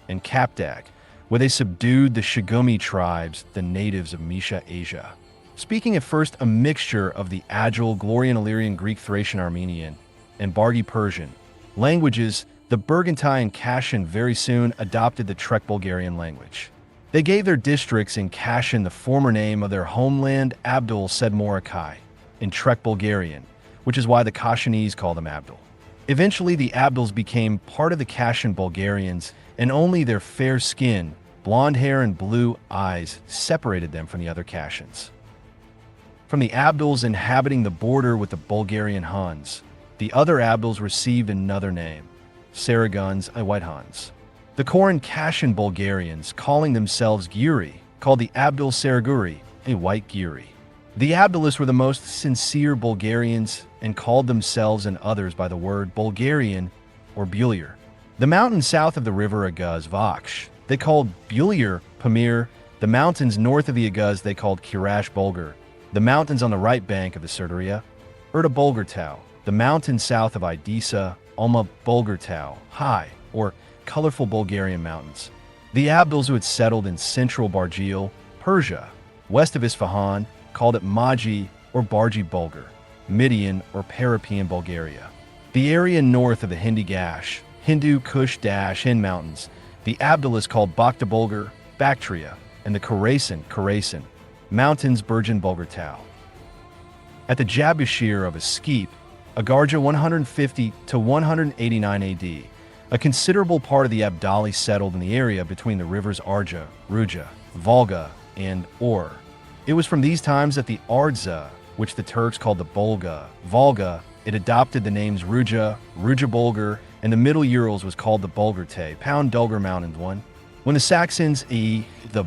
and Kapdag, where they subdued the Shagumi tribes, the natives of Misha Asia. Speaking at first a mixture of the Agile, Glorian, Illyrian, Greek, Thracian, Armenian, and Bargi Persian languages, the Burguntai and Kashan very soon adopted the Trek Bulgarian language. They gave their districts in Kashan the former name of their homeland, Abdul said Morokai, in Trek Bulgarian, which is why the Kashanese call them Abdul. Eventually, the Abduls became part of the Kashan Bulgarians, and only their fair skin, blonde hair, and blue eyes separated them from the other Kashans. From the Abduls inhabiting the border with the Bulgarian Huns, the other Abduls received another name, Saraguns, White Huns. The Koran Kashan Bulgarians, calling themselves Guri, called the Abdul Saraguri, a white Guri. The Abdulis were the most sincere Bulgarians and called themselves and others by the word Bulgarian or Bulier. The mountains south of the river Agaz, Vaksh, they called Bulier Pamir. The mountains north of the Agaz they called Kirash Bulgar. The mountains on the right bank of the Serdaria, Erta Bulgartau. The mountains south of Idisa, Alma Bulgartau, high, or colorful Bulgarian mountains. The Abduls who had settled in central Barjil, Persia, west of Isfahan, called it Maji or Barji Bulgar, Midian or Parapian Bulgaria. The area north of the Hindi Gash, Hindu Kush Hin Mountains, the Abdulis called Bakhta Bulgar, Bactria, and the Khorasan, mountains Burjan Bulgartau. At the Jabushir of Eskeep, Agarja 150 to 189 AD, a considerable part of the Abdali settled in the area between the rivers Arja, Ruja, Volga, and Or. It was from these times that the Ardza, which the Turks called the Volga, it adopted the names Ruja, Ruja Bulgar, and the Middle Urals was called the Bulgar Pound Dulgar Mountains one. When the Saxons, the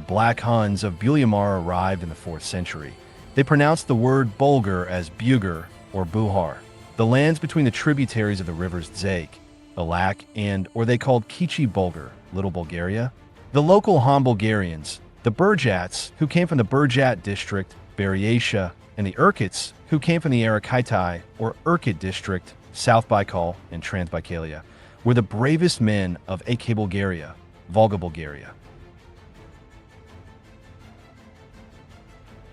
Black Huns of Buliamar arrived in the 4th century, they pronounced the word Bulgar as Bugar or Buhar. The lands between the tributaries of the rivers Zake, Alak, or they called Kichi Bulgar, Little Bulgaria. The local Han Bulgarians, the Burjats, who came from the Burjat district, Buryatia, and the Irkits, who came from the Arakaitai or Irkut district, South Baikal and Transbaikalia, were the bravest men of AK Bulgaria, Volga Bulgaria.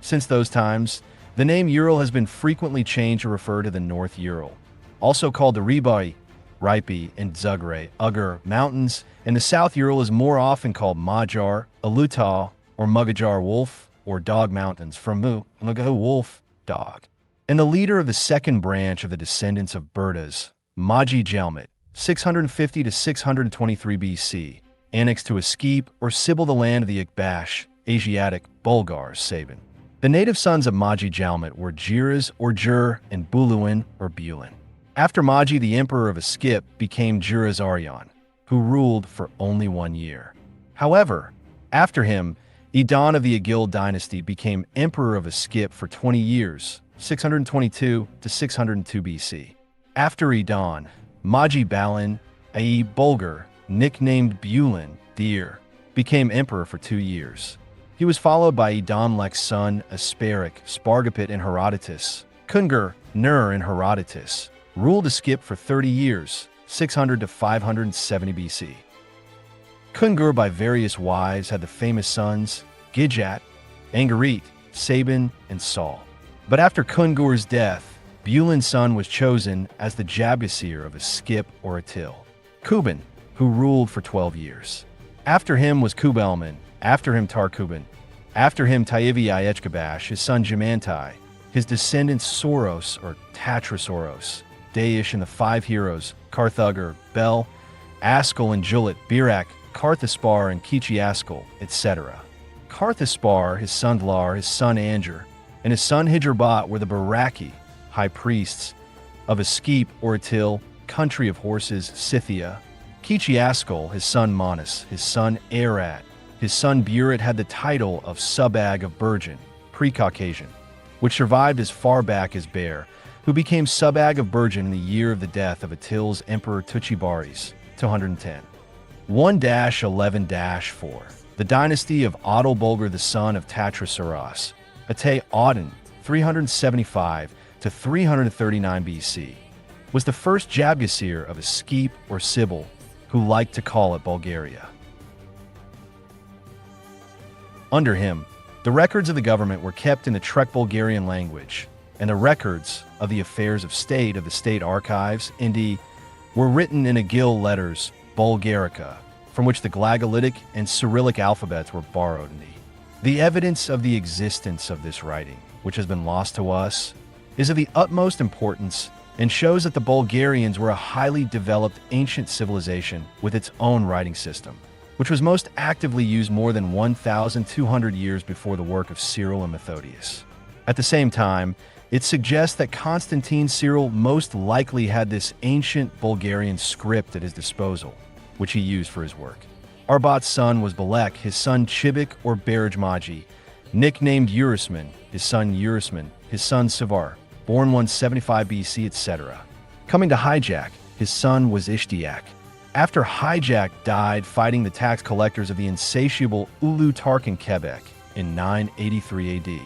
Since those times, the name Ural has been frequently changed to refer to the North Ural, also called the Ribai, Ripi, and Zugre, Ugar Mountains, and the South Ural is more often called Magyar, Alutal, or Mugajar Wolf, or Dog Mountains, from Mu, wolf, dog. And the leader of the second branch of the descendants of Burdas, Maji Jalmit, 650 to 623 BC, annexed to Eskeep or Sibyl, the land of the Ikbash, Asiatic Bulgars, Sabin. The native sons of Maji Jalmit were Jiras or Jur and Buluin or Bulin. After Maji, the emperor of Eskeep, became Juras Aryan, who ruled for only 1 year. However, after him, Idel of the Agil dynasty became emperor of Eskeep for 20 years, 622 to 602 BC. After Idel, Maji Balin, i.e. Bulgar, nicknamed Bulin, Deer, became emperor for 2 years. He was followed by Idamlek's son, Asparic, Spargapit, and Herodotus. Kungur, Nur, and Herodotus ruled Eskeep for 30 years, 600 to 570 BC. Kungur, by various wives, had the famous sons Gijat, Angarit, Sabin, and Saul. But after Kungur's death, Bulin's son was chosen as the Jabgasir of Eskeep or Atil, Kuban, who ruled for 12 years. After him was Kubelman, after him Tarkuban, after him Taivi Echkabash, his son Jamantai, his descendants Soros or Tatrasoros, Daish and the 5 heroes, Karthagar, Bel, Askell and Julit, Birak, Karthaspar and Kichiaskell, etc. Karthaspar, his son Vlar, his son Anger, and his son Hijrabat were the Baraki, high priests, of Eskeep or Atil, country of horses, Scythia. Kichiaskell, his son Manus, his son Arat, his son Burit had the title of Subag of Bergen, pre-Caucasian, which survived as far back as Bear, who became Subag of Bergen in the year of the death of Atil's emperor Tuchibaris, 210. 1-11-4. The dynasty of Idel Bulgar, the son of Tatrasaras, Ate Auden, 375 to 339 BC, was the first Jabgasir of Eskeep or Sibyl, who liked to call it Bulgaria. Under him, the records of the government were kept in the Trek Bulgarian language, and the records of the affairs of the state archives, Indi, were written in Agil letters, Bulgarica, from which the Glagolitic and Cyrillic alphabets were borrowed. The evidence of the existence of this writing, which has been lost to us, is of the utmost importance and shows that the Bulgarians were a highly developed ancient civilization with its own writing system, which was most actively used more than 1,200 years before the work of Cyril and Methodius. At the same time, it suggests that Constantine Cyril most likely had this ancient Bulgarian script at his disposal, which he used for his work. Arbat's son was Belek, his son Chibik or Berejmaji, nicknamed Urusman, his son Sivar, born 175 BC, etc. Coming to Hijack, his son was Ishtiak. After Hijack died fighting the tax collectors of the insatiable Ulu Tarkan Quebec in 983 AD.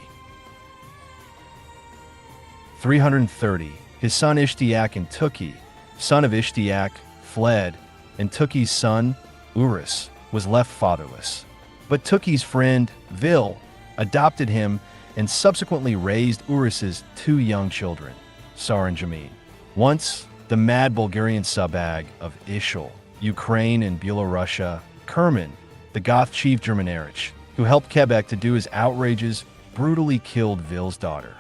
330, his son Ishtiak and Tuki, son of Ishtiak, fled, and Tuki's son, Urus, was left fatherless. But Tuki's friend, Vil, adopted him and subsequently raised Urus's 2 young children, Sar and Jamin. Once, the mad Bulgarian subag of Ishil, Ukraine and Belorussia, Kerman, the Goth chief Germanarich, who helped Quebec to do his outrages, brutally killed Vil's daughter.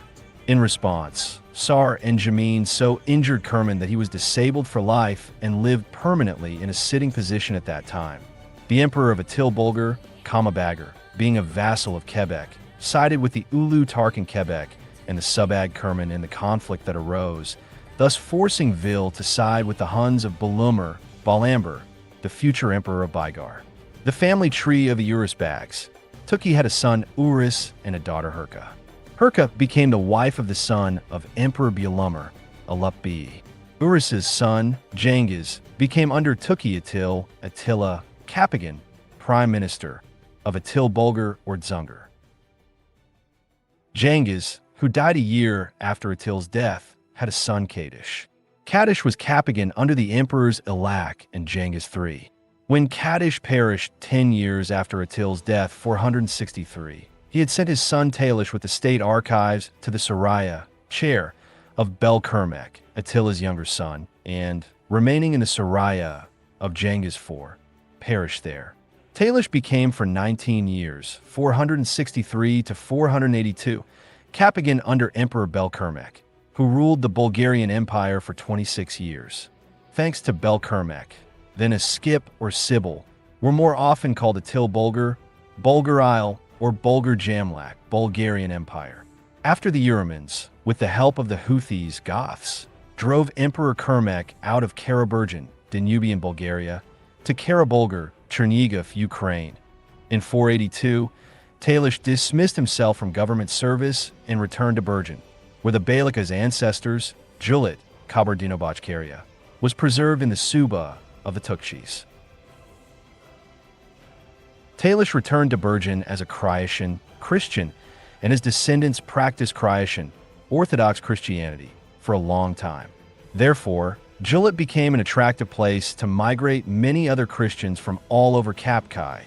In response, Sar and Jamin so injured Kerman that he was disabled for life and lived permanently in a sitting position at that time. The emperor of Atil Bulgar, Kamabagar, being a vassal of Quebec, sided with the Ulu Tarkan Quebec and the Subag Kerman in the conflict that arose, thus forcing Vil to side with the Huns of Balamber, the future emperor of Bygar. The family tree of the Urus Bags. Tuki had a son, Urus, and a daughter, Herka. Herka became the wife of the son of Emperor Bulgar, Alupbi. Urus's son, Cengiz, became under Tuki Attila Kapagin, prime minister of Atil Bulgar or Dzungar. Cengiz, who died a year after Attil's death, had a son, Kadish. Kadish was Kapagin under the emperors Ilak and Cengiz III. When Kadish perished 10 years after Attil's death, 463, he had sent his son Talish with the state archives to the Saraya, chair of Belkermek, Attila's younger son, and, remaining in the Saraya of Cengiz IV, perished there. Talish became for 19 years, 463 to 482, Kapagin under Emperor Belkermek, who ruled the Bulgarian Empire for 26 years. Thanks to Belkermek, then Eskeep or Sibyl were more often called Atil Bulgar, Bulgar Isle, or Bulgar Jamlak, Bulgarian Empire. After the Urumans, with the help of the Houthis, Goths, drove Emperor Kermek out of Karaburgan, Danubian Bulgaria, to Karabulgar, Chernigov, Ukraine. In 482, Talish dismissed himself from government service and returned to Bergen, where the Balika's ancestors, Julit, Kabardino-Bachkaria, was preserved in the Suba of the Tukshis. Talish returned to Bergen as a Croatian Christian, and his descendants practiced Croatian Orthodox Christianity for a long time. Therefore, Julit became an attractive place to migrate many other Christians from all over Kapkai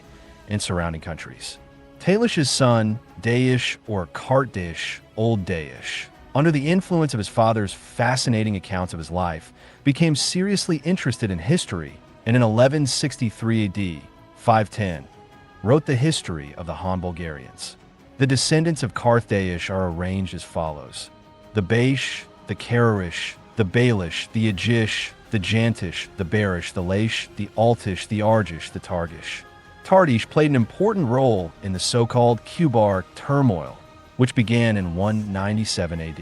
and surrounding countries. Talish's son, Daish or Kartdish, Old Daish, under the influence of his father's fascinating accounts of his life, became seriously interested in history, and in 1163 AD, 510, wrote the history of the Han Bulgarians. The descendants of Karthdaish are arranged as follows: the Baish, the Kararish, the Baelish, the Ajish, the Jantish, the Barish, the Laish, the Altish, the Argish, the Targish. Tardish played an important role in the so-called Kubar turmoil, which began in 197 AD.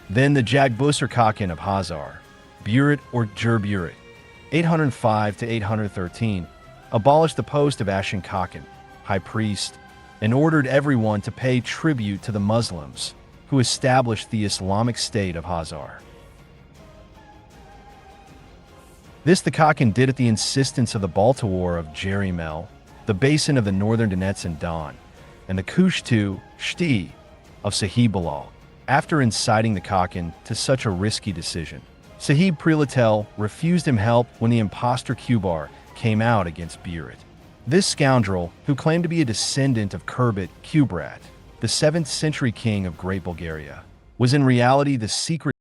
Then the Jagbusar-Kakan of Hazar, Burit or Jurburit, 805 to 813, abolished the post of Ashan Kakan, high priest, and ordered everyone to pay tribute to the Muslims, who established the Islamic State of Hazar. This the Kakan did at the insistence of the Baltawar of Jerimel, the basin of the northern Donetsk and Don, and the Kushtu, Shti, of Sahib Bilal. After inciting the Kakan to such a risky decision, Sahib Prilatel refused him help when the impostor Kubar came out against Burit. This scoundrel, who claimed to be a descendant of Kurbit Kubrat, the 7th century king of Great Bulgaria, was in reality the secret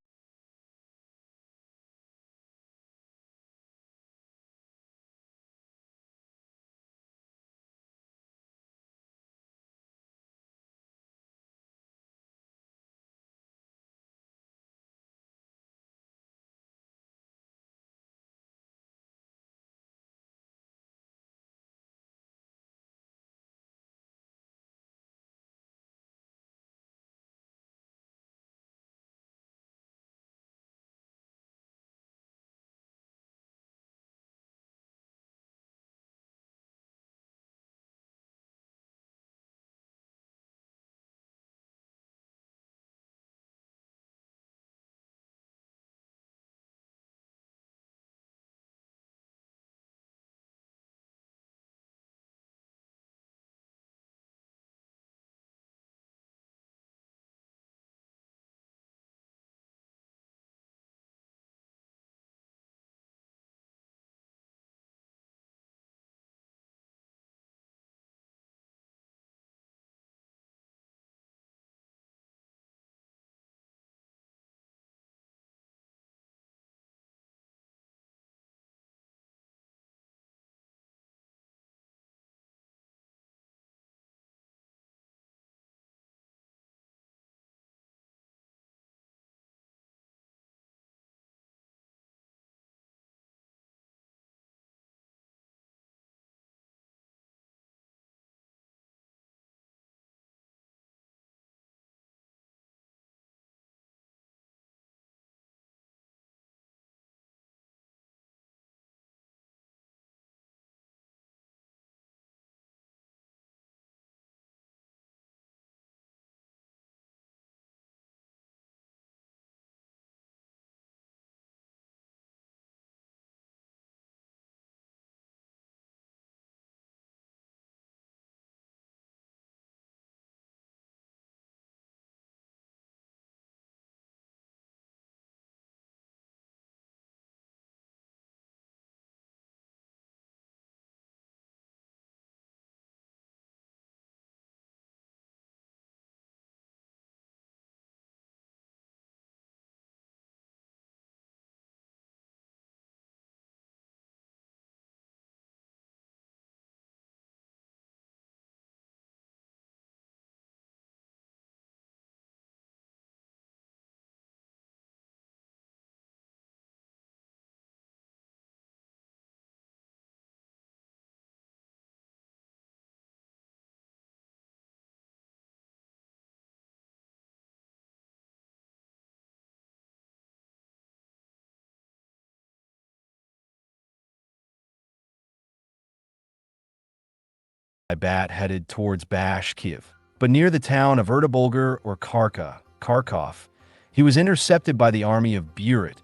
Bat headed towards Bashkiv, but near the town of Erdebulgar or Kharkov, he was intercepted by the army of Burit,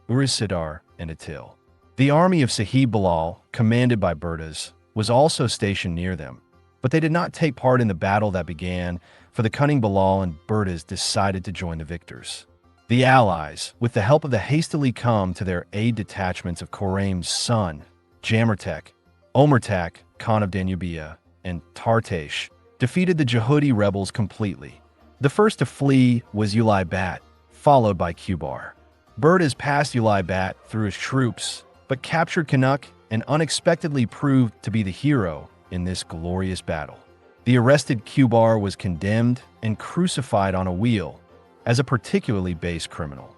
Urus and Idel. The army of Sahib Bilal, commanded by Berdas, was also stationed near them, but they did not take part in the battle that began, for the cunning Bilal and Berdas decided to join the victors. The allies, with the help of the hastily come to their aid detachments of Koraim's son, Jamertek, Omertak, Khan of Danubia, and Tartash, defeated the Jehudi rebels completely. The first to flee was Ulai Bat, followed by Kubar. Berdas passed Ulai Bat through his troops, but captured Canuck and unexpectedly proved to be the hero in this glorious battle. The arrested Kubar was condemned and crucified on a wheel as a particularly base criminal.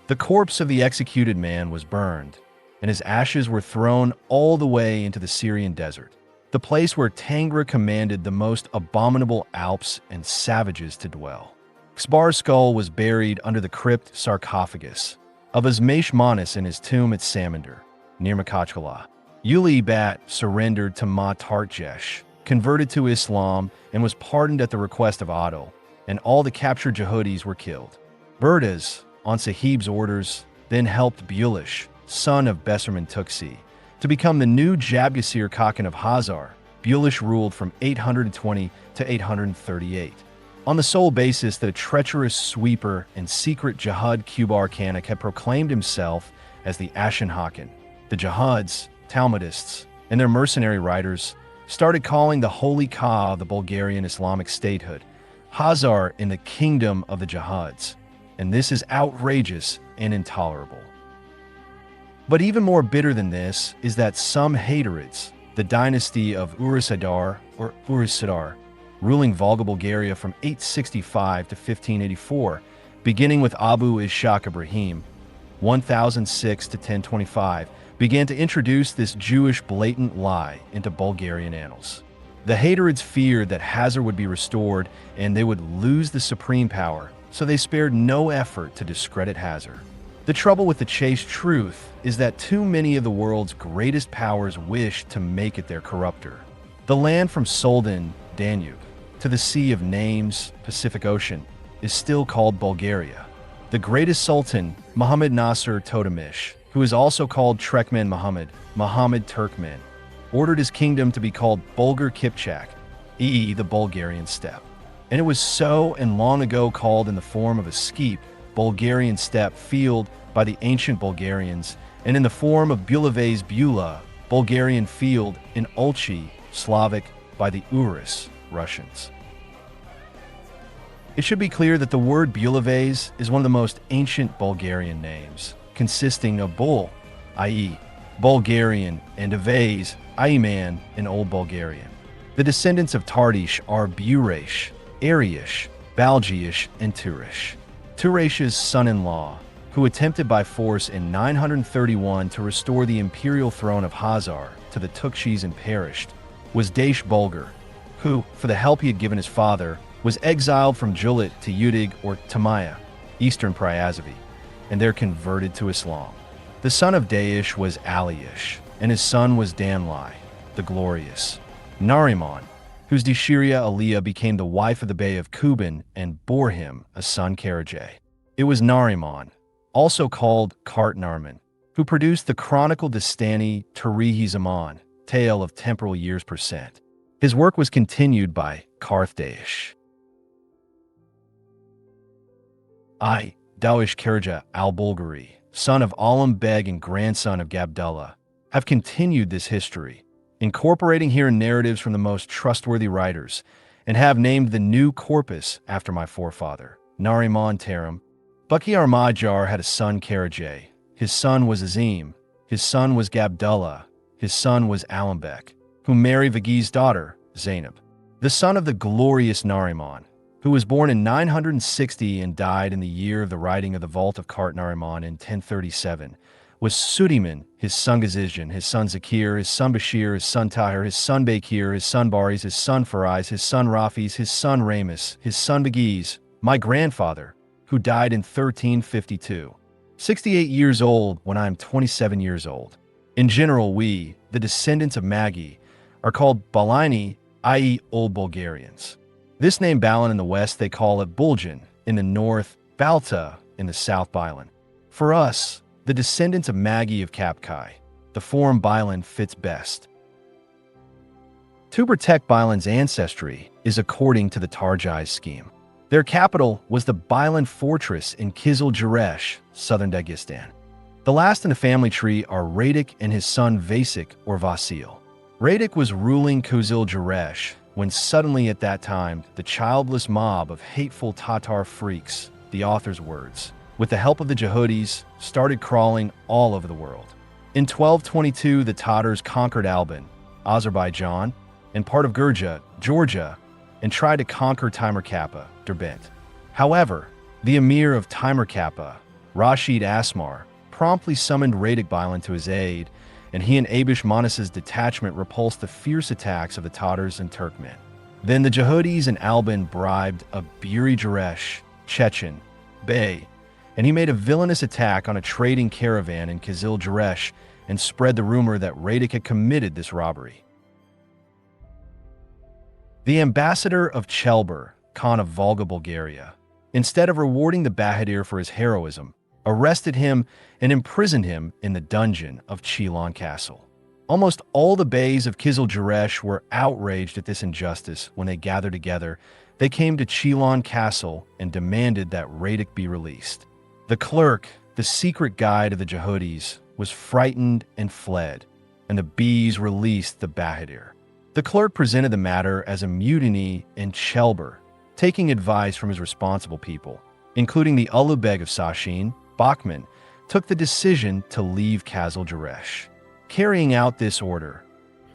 The corpse of the executed man was burned, and his ashes were thrown all the way into the Syrian desert, the place where Tangra commanded the most abominable Alps and savages to dwell. Xbar's skull was buried under the crypt sarcophagus of Asmashmanis in his tomb at Samander, near Makhachkala. Uli Bat surrendered to Ma Tartjesh, converted to Islam, and was pardoned at the request of Idel, and all the captured Jehudis were killed. Berdas, on Sahib's orders, then helped Bulish, son of Besserman Tuksi, to become the new Jabgasir Khakan of Hazar. Bulish ruled from 820 to 838, on the sole basis that a treacherous sweeper and secret Jihad Kubar Khanuk had proclaimed himself as the Ashan Hakan. The Jihads, Talmudists, and their mercenary riders started calling the Holy Ka of the Bulgarian Islamic statehood Hazar in the kingdom of the Jihads, and this is outrageous and intolerable. But even more bitter than this is that some Haydarids, the dynasty of Urusadar or Urusadar, ruling Volga Bulgaria from 865 to 1584, beginning with Abu Ishaq Ibrahim, 1006 to 1025, began to introduce this Jewish blatant lie into Bulgarian annals. The Haydarids feared that Hazar would be restored and they would lose the supreme power, so they spared no effort to discredit Hazar. The trouble with the chaste truth is that too many of the world's greatest powers wish to make it their corruptor. The land from Soldan, Danube, to the Sea of Names, Pacific Ocean, is still called Bulgaria. The greatest sultan, Muhammad Nasser Totemish, who is also called Trekman Muhammad Turkmen, ordered his kingdom to be called Bulgar Kipchak, i.e. the Bulgarian steppe. And it was so and long ago called in the form of Eskeep, Bulgarian steppe field by the ancient Bulgarians, and in the form of Bulavez Bula, Bulgarian field in Olchi, Slavic, by the Urus, Russians. It should be clear that the word Bulavez is one of the most ancient Bulgarian names, consisting of Bul, i.e. Bulgarian, and Avez, i.e. man, in Old Bulgarian. The descendants of Tardish are Burash, Ariash, Balgiash, and Turish. Turash's son-in-law, who attempted by force in 931 to restore the imperial throne of Hazar to the Tukshis and perished, was Dash Bulgar, who, for the help he had given his father, was exiled from Julit to Udig or Tamaya, eastern Pryazavi, and there converted to Islam. The son of Daish was Aliash, and his son was Danlai, the glorious. Nariman, whose Dishiria Aliyah became the wife of the Bey of Kuban and bore him a son Karajay. It was Nariman, also called Kart Narman, who produced the chronicle Dastani Tarihi Zaman, tale of temporal years percent. His work was continued by Karthdaesh. Dawish Karaja al-Bulgari, son of Alam Beg and grandson of Gabdullah, have continued this history, incorporating here narratives from the most trustworthy writers, and have named the new corpus after my forefather, Nariman Tarim. Bakiyar Majar had a son Karajay, his son was Azim, his son was Gabdullah, his son was Alambek, who married Vagi's daughter, Zainab. The son of the glorious Nariman, who was born in 960 and died in the year of the writing of the Vault of Kart Nariman in 1037, was Sudiman, his son Gazijan, his son Zakir, his son Bashir, his son Tahir, his son Bakir, his son Baris, his son Farais, his son Rafis, his son Ramus, his son Bagiz, my grandfather, who died in 1352. 68 years old when I am 27 years old. In general, we, the descendants of Magi, are called Balini, i.e. Old Bulgarians. This name Balin in the west they call it Buljan, in the north, Balta in the south Bylan. For us, the descendants of Magi of Kapkai, the form Bylan fits best. To protect Bylan's ancestry is according to the Tarjais scheme. Their capital was the Bylan fortress in Kizil Juresh, southern Dagestan. The last in the family tree are Radik and his son Vasik or Vasil. Radik was ruling Kizil Juresh when suddenly at that time the childless mob of hateful Tatar freaks, the author's words, with the help of the Yehudis, started crawling all over the world. In 1222, the Tatars conquered Albin, Azerbaijan, and part of Gurja, Georgia, and tried to conquer Timirkappa, Derbent. However, the emir of Timirkappa, Rashid Asmar, promptly summoned Radik Bylan to his aid, and he and Abish Manas's detachment repulsed the fierce attacks of the Tatars and Turkmen. Then the Yehudis and Albin bribed a Buri Juresh, Chechen, Bey, and he made a villainous attack on a trading caravan in Kizil Juresh and spread the rumor that Radik had committed this robbery. The ambassador of Chelber, Khan of Volga, Bulgaria, instead of rewarding the Bahadur for his heroism, arrested him and imprisoned him in the dungeon of Chilon Castle. Almost all the beys of Kizil Juresh were outraged at this injustice. When they gathered together, they came to Chilon Castle and demanded that Radik be released. The clerk, the secret guide of the Yehudis, was frightened and fled, and the beys released the Bahadur. The clerk presented the matter as a mutiny in Chelber, taking advice from his responsible people, including the Ulubeg of Sashin, Bachman, took the decision to leave Kazil Juresh. Carrying out this order,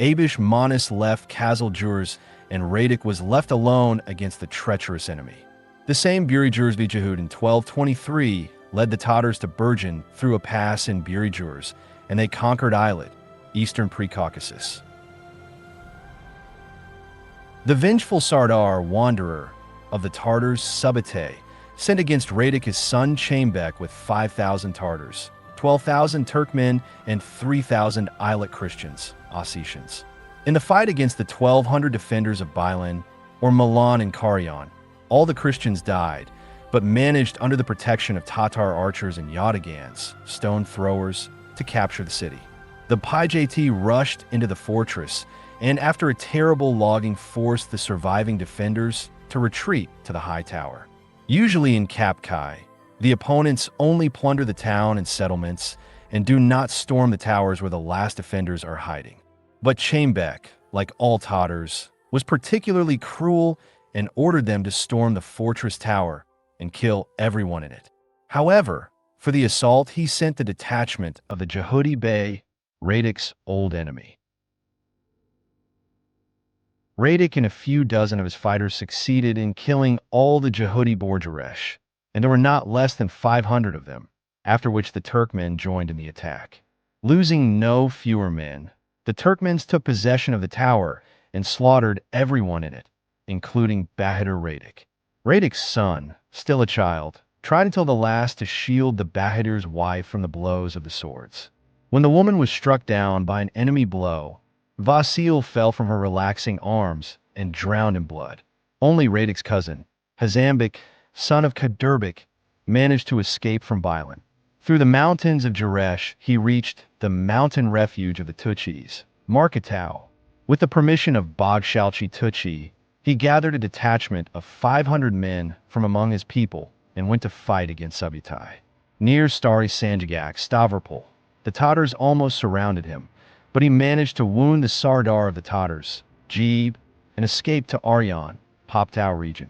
Abish Manas left Kazil Jurs and Radik was left alone against the treacherous enemy. The same Buri Jurs Vijahud in 1223 led the Tatars to Bergen through a pass in Buri Jurs, and they conquered Eilat, eastern Pre-Caucasus. The vengeful Sardar, wanderer of the Tartars, Subate, sent against Radik his son Chambek with 5,000 Tartars, 12,000 Turkmen, and 3,000 Eilat Christians, Ossetians. In the fight against the 1,200 defenders of Bylan, or Milan and Karyan, all the Christians died, but managed under the protection of Tatar archers and Yatagans, stone throwers, to capture the city. The Pijt rushed into the fortress, and after a terrible logging forced the surviving defenders to retreat to the high tower. Usually in Kapkai, the opponents only plunder the town and settlements and do not storm the towers where the last defenders are hiding. But Chambek, like all Tatars, was particularly cruel and ordered them to storm the fortress tower and kill everyone in it. However, for the assault, he sent the detachment of the Yehudi Bey, Radik's old enemy. Radik and a few dozen of his fighters succeeded in killing all the Yehudi Borjaresh, and there were not less than 500 of them, after which the Turkmen joined in the attack. Losing no fewer men, the Turkmens took possession of the tower and slaughtered everyone in it, including Bahadur Radik. Radik's son, still a child, tried until the last to shield the Bahadur's wife from the blows of the swords. When the woman was struck down by an enemy blow, Vasil fell from her relaxing arms and drowned in blood. Only Radik's cousin, Hazambik, son of Kadurbik, managed to escape from Bylan. Through the mountains of Juresh, he reached the mountain refuge of the Tuchis, Markatau. With the permission of Bagshalchi Tuchi, he gathered a detachment of 500 men from among his people and went to fight against Subutai. Near Stary Sanjagak, Stavropol, the Tatars almost surrounded him, but he managed to wound the Sardar of the Tatars, Jeeb, and escaped to Aryan, Poptau region.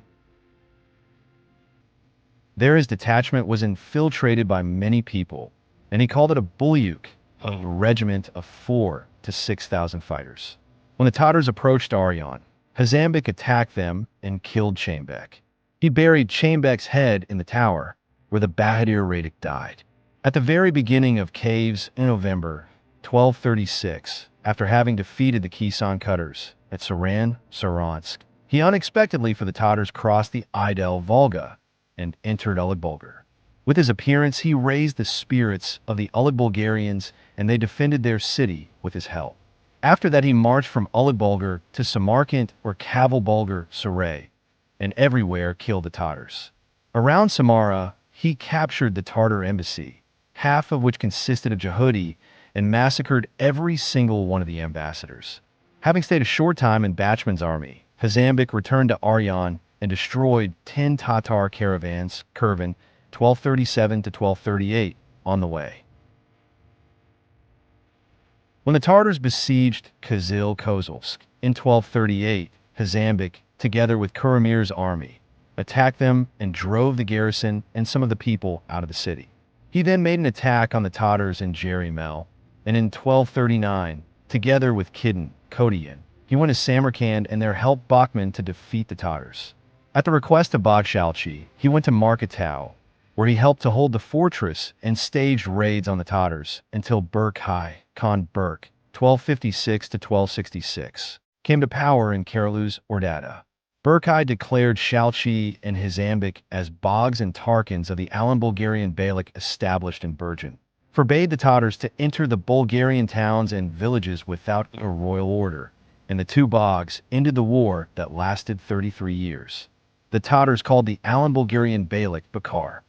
There his detachment was infiltrated by many people, and he called it a bulyuk, a regiment of 4,000 to 6,000 fighters. When the Tatars approached Aryan, Hazambik attacked them and killed Chambek. He buried Chambek's head in the tower, where the Bahadur Radik died. At the very beginning of Caves in November 1236, after having defeated the Kisan cutters at Saran, Saransk, he unexpectedly for the Tatars crossed the Idel Volga and entered Bulgar. With his appearance, he raised the spirits of the Ulug Bulgarians, and they defended their city with his help. After that, he marched from Ulug Bulgar to Samarkand or Kaval Bulgar Saray, and everywhere killed the Tatars. Around Samara, he captured the Tartar embassy, half of which consisted of Jehudi, and massacred every single one of the ambassadors. Having stayed a short time in Bachman's army, Hazambik returned to Aryan and destroyed 10 Tatar caravans, Kurvan, 1237 to 1238, on the way. When the Tartars besieged Kazil Kozulsk in 1238, Hazambik, together with Kuramir's army, attacked them and drove the garrison and some of the people out of the city. He then made an attack on the Tatars in Jerimel, and in 1239, together with Kidin, Kodian, he went to Samarkand and there helped Bachman to defeat the Tatars. At the request of Bagshalchi, he went to Markatau, where he helped to hold the fortress and staged raids on the Tatars until Berkai, Khan Berk, 1256 to 1266, came to power in Karaluz Ordada. Berkai declared Shalchi and Hazambik as Bogs and Tarkans of the Alan Bulgarian Beylik established in Bergen, forbade the Tatars to enter the Bulgarian towns and villages without a royal order, and the two Bogs ended the war that lasted 33 years. The Tatars called the Alan Bulgarian Beylik Bakar.